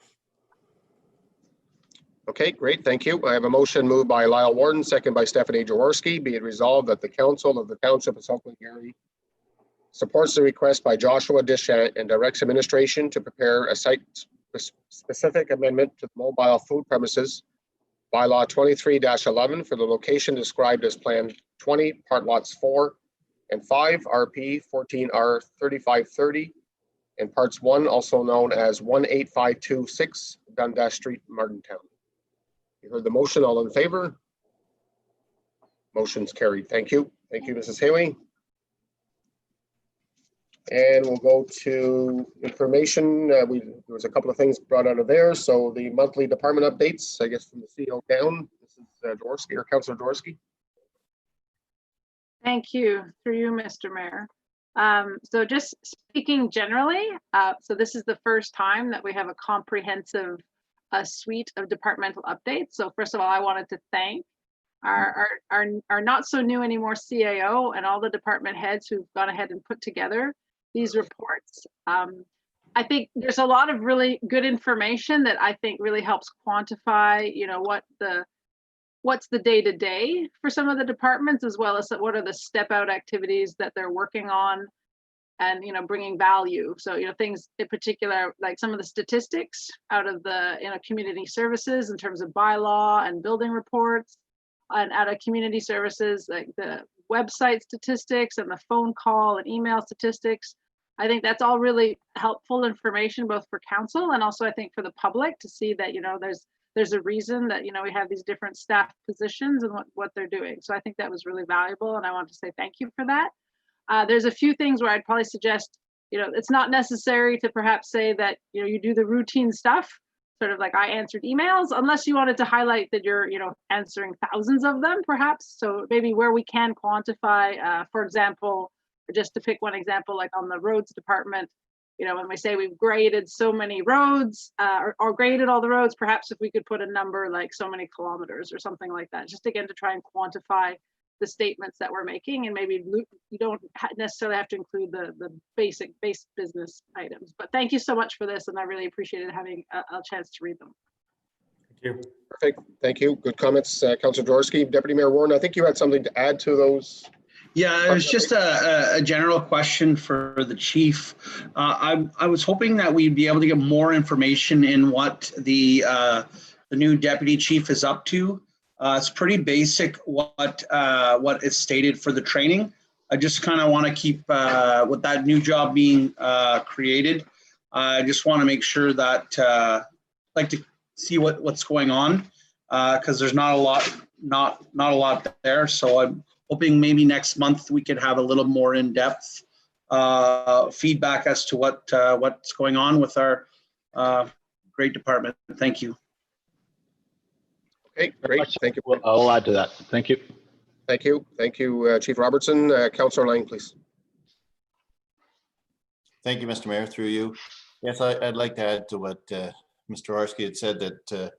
Okay, great, thank you. I have a motion moved by Lyle Warden, second by Stephanie Jaworski. Be it resolved that the Council of the Township of South Glengarry supports the request by Joshua Deschamps and directs administration to prepare a site-specific amendment to the mobile food premises bylaw 23-11 for the location described as Plan 20, Part Lots 4 and 5, RP 14R 3530, and Parts 1, also known as 18526 Dundas Street, Martintown. You heard the motion. All in favor? Motion's carried. Thank you. Thank you, Mrs. Haley. And we'll go to information. There was a couple of things brought out of there. So the monthly department updates, I guess from the CEO down. This is Jaworski or Councillor Jaworski. Thank you, through you, Mr. Mayor. So just speaking generally, so this is the first time that we have a comprehensive suite of departmental updates. So first of all, I wanted to thank our not so new anymore CAO and all the department heads who've gone ahead and put together these reports. I think there's a lot of really good information that I think really helps quantify, you know, what's the day-to-day for some of the departments, as well as what are the step out activities that they're working on and, you know, bringing value. So, you know, things in particular, like some of the statistics out of the, you know, community services in terms of bylaw and building reports, and out of community services, like the website statistics and the phone call and email statistics. I think that's all really helpful information, both for council and also I think for the public to see that, you know, there's there's a reason that, we have these different staff positions and what they're doing. So I think that was really valuable, and I want to say thank you for that. There's a few things where I'd probably suggest, it's not necessary to perhaps say that, you do the routine stuff, sort of like I answered emails, unless you wanted to highlight that you're, answering thousands of them perhaps. So maybe where we can quantify, for example, just to pick one example, like on the roads department, when we say we've graded so many roads or graded all the roads, perhaps if we could put a number like so many kilometers or something like that, just again to try and quantify the statements that we're making, and maybe you don't necessarily have to include the base business items. But thank you so much for this, and I really appreciated having a chance to read them. Thank you. Perfect. Thank you. Good comments, Councillor Jaworski. Deputy Mayor Warren, I think you had something to add to those. Yeah, it was just a general question for the chief. I was hoping that we'd be able to get more information in what the new deputy chief is up to. It's pretty basic what is stated for the training. I just kind of want to keep with that new job being created. I just want to make sure that like to see what's going on because there's not a lot there. So I'm hoping maybe next month we could have a little more in-depth feedback as to what's going on with our great department. Thank you. Okay, great. Thank you. I'll add to that. Thank you. Thank you. Thank you, Chief Robertson. Councillor Lang, please. Thank you, Mr. Mayor, through you. Yes, I'd like to add to what Mr. Arski had said, that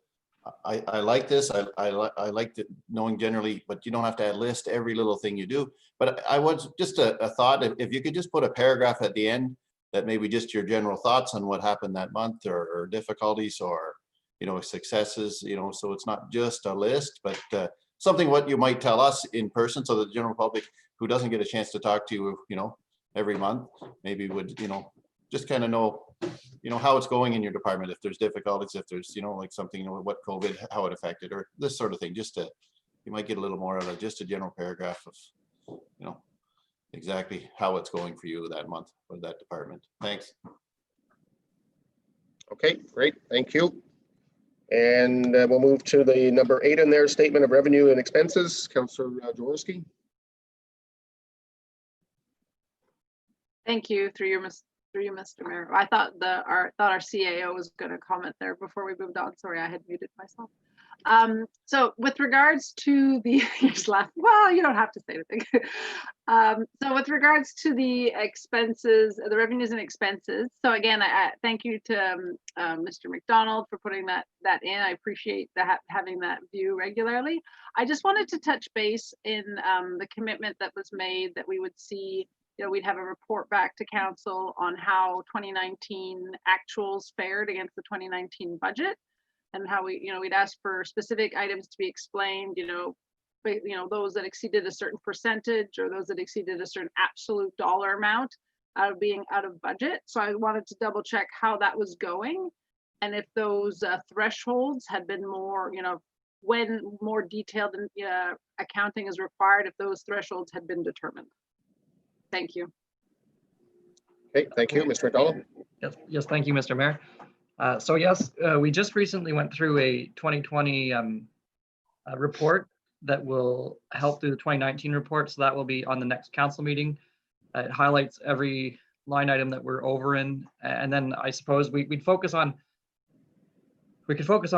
I like this. I like knowing generally, but you don't have to list every little thing you do. But I was just a thought, if you could just put a paragraph at the end that maybe just your general thoughts on what happened that month, or difficulties, or successes, so it's not just a list, but something what you might tell us in person, so that the general public who doesn't get a chance to talk to you, every month, maybe would, just kind of know, how it's going in your department, if there's difficulties, if there's, like something, what COVID, how it affected, or this sort of thing, just to, you might get a little more out of just a general paragraph of, exactly how it's going for you that month with that department. Thanks. Okay, great. Thank you. And we'll move to the number 8 in there, statement of revenue and expenses. Councillor Jaworski. Thank you, through you, Mr. Mayor. I thought our CAO was going to comment there before we moved on. Sorry, I had muted myself. So with regards to the, you just laugh. Well, you don't have to say anything. So with regards to the expenses, the revenues and expenses. So again, I thank you to Mr. McDonald for putting that in. I appreciate having that view regularly. I just wanted to touch base in the commitment that was made that we would see, we'd have a report back to council on how 2019 actuals fared against the 2019 budget. And how we'd ask for specific items to be explained, those that exceeded a certain percentage or those that exceeded a certain absolute dollar amount out of being out of budget. So I wanted to double check how that was going, and if those thresholds had been more, when more detailed accounting is required, if those thresholds had been determined. Thank you. Okay, thank you, Mr. McDonald. Yes, thank you, Mr. Mayor. So yes, we just recently went through a 2020 report that will help through the 2019 report. So that will be on the next council meeting. It highlights every line item that we're over in. And then I suppose we could focus on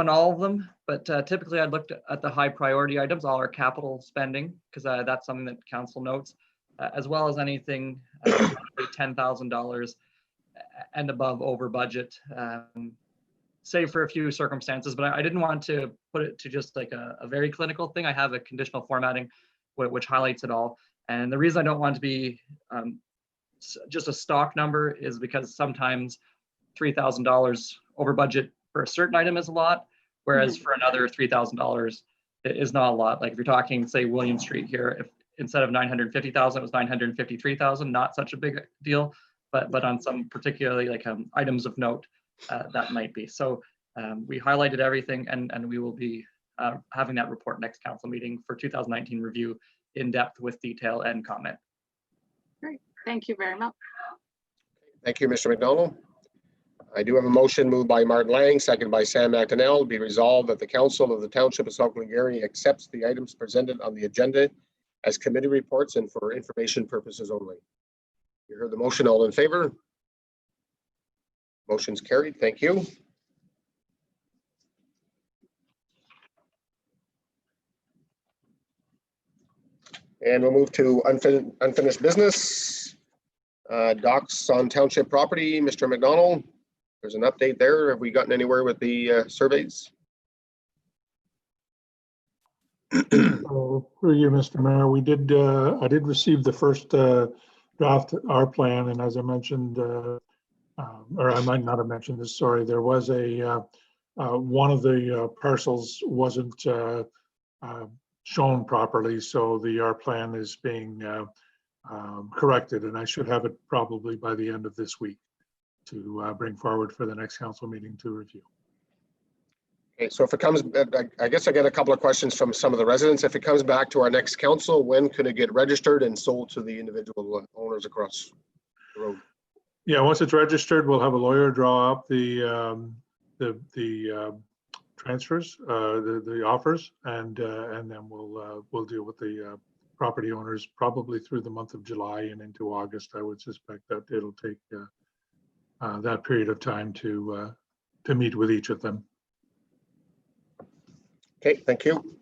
all of them, but typically I'd look at the high priority items, all our capital spending, because that's something that council notes, as well as anything $10,000 and above over budget, save for a few circumstances. But I didn't want to put it to just like a very clinical thing. I have a conditional formatting which highlights it all. And the reason I don't want to be just a stock number is because sometimes $3,000 over budget for a certain item is a lot, whereas for another $3,000 is not a lot. Like if you're talking, say, William Street here, if instead of 950,000, it was 953,000, not such a big deal. But on some particularly like items of note, that might be. So we highlighted everything, and we will be having that report next council meeting for 2019 review in depth with detail and comment. Great, thank you very much. Thank you, Mr. McDonald. I do have a motion moved by Martin Lang, second by Sam McDonnell. Be resolved that the Council of the Township of South Glengarry accepts the items presented on the agenda as committee reports and for information purposes only. You heard the motion. All in favor? Motion's carried. Thank you. And we'll move to unfinished business. Docks on township property. Mr. McDonald, there's an update there. Have we gotten anywhere with the surveys? So, through you, Mr. Mayor, we did, I did receive the first draft, our plan, and as I mentioned, or I might not have mentioned this, sorry, there was a, one of the parcels wasn't shown properly, so our plan is being corrected, and I should have it probably by the end of this week to bring forward for the next council meeting to review. Okay, so if it comes, I guess I get a couple of questions from some of the residents. If it comes back to our next council, when can it get registered and sold to the individual owners across the road? Yeah, once it's registered, we'll have a lawyer draw up the transfers, the offers, and then we'll deal with the property owners probably through the month of July and into August. I would suspect that it'll take that period of time to meet with each of them. Okay, thank you.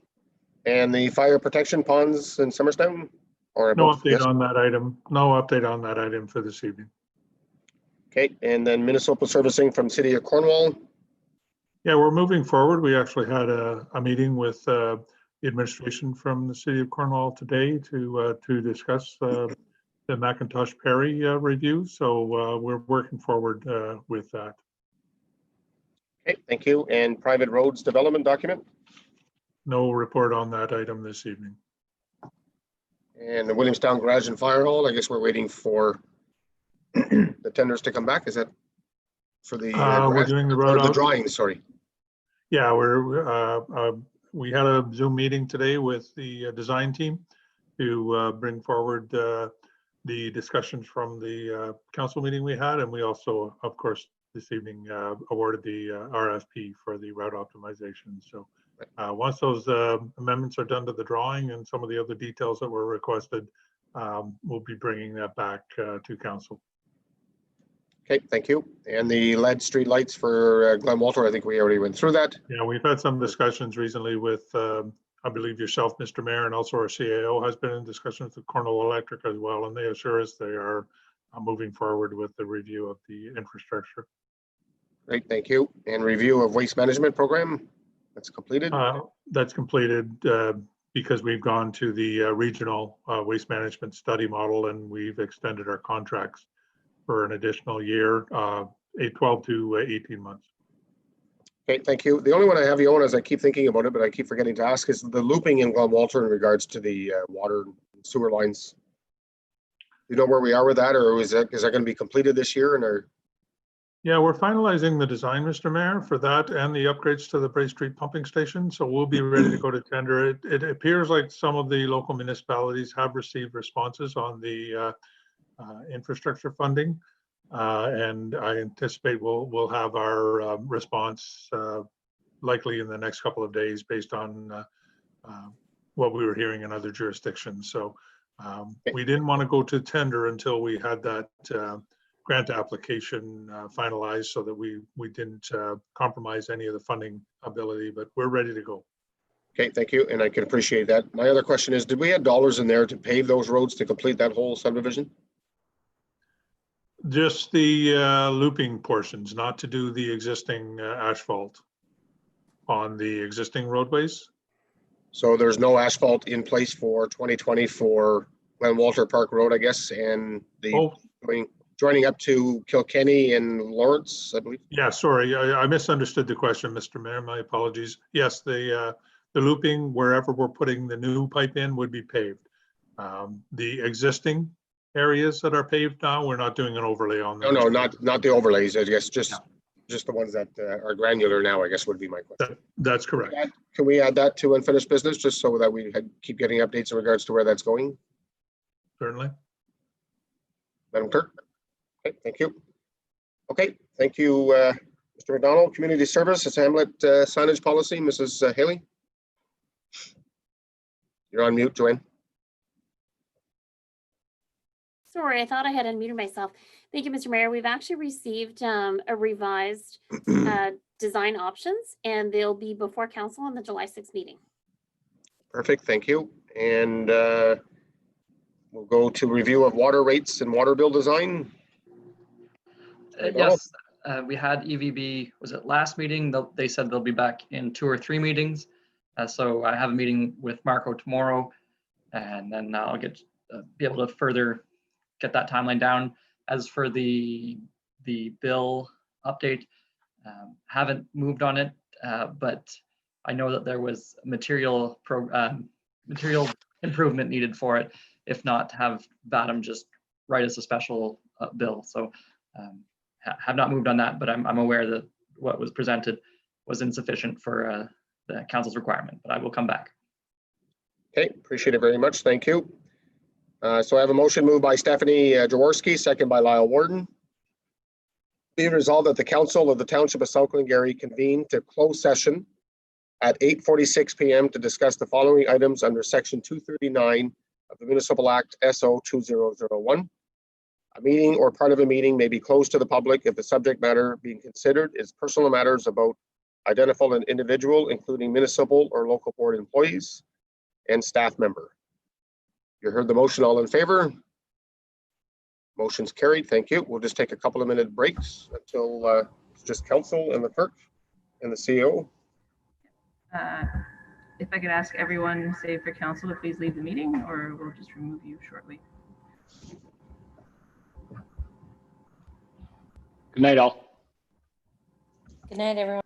And the fire protection ponds in Summerstown? Or No both? update Yes. on that item. No update on that item for this evening. Okay, and then municipal servicing from City of Cornwall. Yeah, we're moving forward. We actually had a meeting with the administration from the City of Cornwall today to discuss the McIntosh Perry review. So we're working forward with that. Okay, thank you. And private roads development document? No report on that item this evening. And the Williamstown Garage and Fire Hall, I guess we're waiting for the tenders to come back. Is that for the we're doing the road the out. drawings? Sorry. Yeah, we had a Zoom meeting today with the design team to bring forward the discussions from the council meeting we had, and we also, of course, this evening awarded the RFP for the route optimization. So once those amendments are done to the drawing and some of the other details that were requested, we'll be bringing that back to council. Okay, thank you. And the lead street lights for Glen Walter, I think we already went through that. Yeah, we've had some discussions recently with, I believe yourself, Mr. Mayor, and also our CAO has been in discussions with Cornwall Electric as well, and they assure us they are moving forward with the review of the infrastructure. Great, thank you. And review of waste management program, that's completed. That's completed because we've gone to the regional waste management study model, and we've extended our contracts for an additional year, 12 to 18 months. Okay, thank you. The only one I have you on, as I keep thinking about it, but I keep forgetting to ask, is the looping in Glen Walter in regards to the water and sewer lines. You know where we are with that, or is that going to be completed this year? Yeah, we're finalizing the design, Mr. Mayor, for that and the upgrades to the Bray Street pumping station. So we'll be ready to go to tender. It appears like some of the local municipalities have received responses on the infrastructure funding. And I anticipate we'll have our response likely in the next couple of days based on what we were hearing in other jurisdictions. So we didn't want to go to tender until we had that grant application finalized so that we didn't compromise any of the funding ability, but we're ready to go. Okay, thank you. And I can appreciate that. My other question is, did we have dollars in there to pave those roads to complete that whole subdivision? Just the looping portions, not to do the existing asphalt on the existing roadways. So there's no asphalt in place for 2020 for Glen Walter Park Road, I guess, and the joining up to Kilkenny and Lawrence, I believe. Yeah, sorry, I misunderstood the question, Mr. Mayor. My apologies. Yes, the looping wherever we're putting the new pipe in would be paved. The existing areas that are paved now, we're not doing an overlay on them. No, not the overlays. I guess just the ones that are granular now, I guess would be my question. That's correct. Can we add that to unfinished business just so that we keep getting updates in regards to where that's going? Certainly. Madam Clerk? Okay, thank you. Okay, Thank you, Mr. McDonald. Community Services Hamlet signage policy, Mrs. Haley. You're on mute, Joanne. Sorry, I thought I had unmuted myself. Thank you, Mr. Mayor. We've actually received a revised design options, and they'll be before council on the July 6th meeting. Perfect, thank you. And we'll go to review of water rates and water bill design. Yes, we had EVB, was it last meeting? They said they'll be back in 2 or 3 meetings. So I have a meeting with Marco tomorrow, and then I'll be able to further get that timeline down. As for the bill update, haven't moved on it, but I know that there was material improvement needed for it. If not, have Batum just write us a special bill. So have not moved on that, but I'm aware that what was presented was insufficient for the council's requirement, but I will come back. Okay, appreciate it very much. Thank you. So I have a motion moved by Stephanie Jaworski, second by Lyle Warden. Be it resolved that the Council of the Township of South Glengarry convene to close session at 8:46 p.m. to discuss the following items under Section 239 of the Municipal Act SO 2001. A meeting or part of a meeting may be closed to the public if the subject matter being considered is personal matters about identified an individual, including municipal or local board employees and staff member. You heard the motion. All in favor? Motion's carried. Thank you. We'll just take a couple of minute breaks until it's just council and the clerk and the CEO. If I could ask everyone, save for council, to please leave the meeting, or we'll just remove you shortly. Good night, all. Good night, everyone.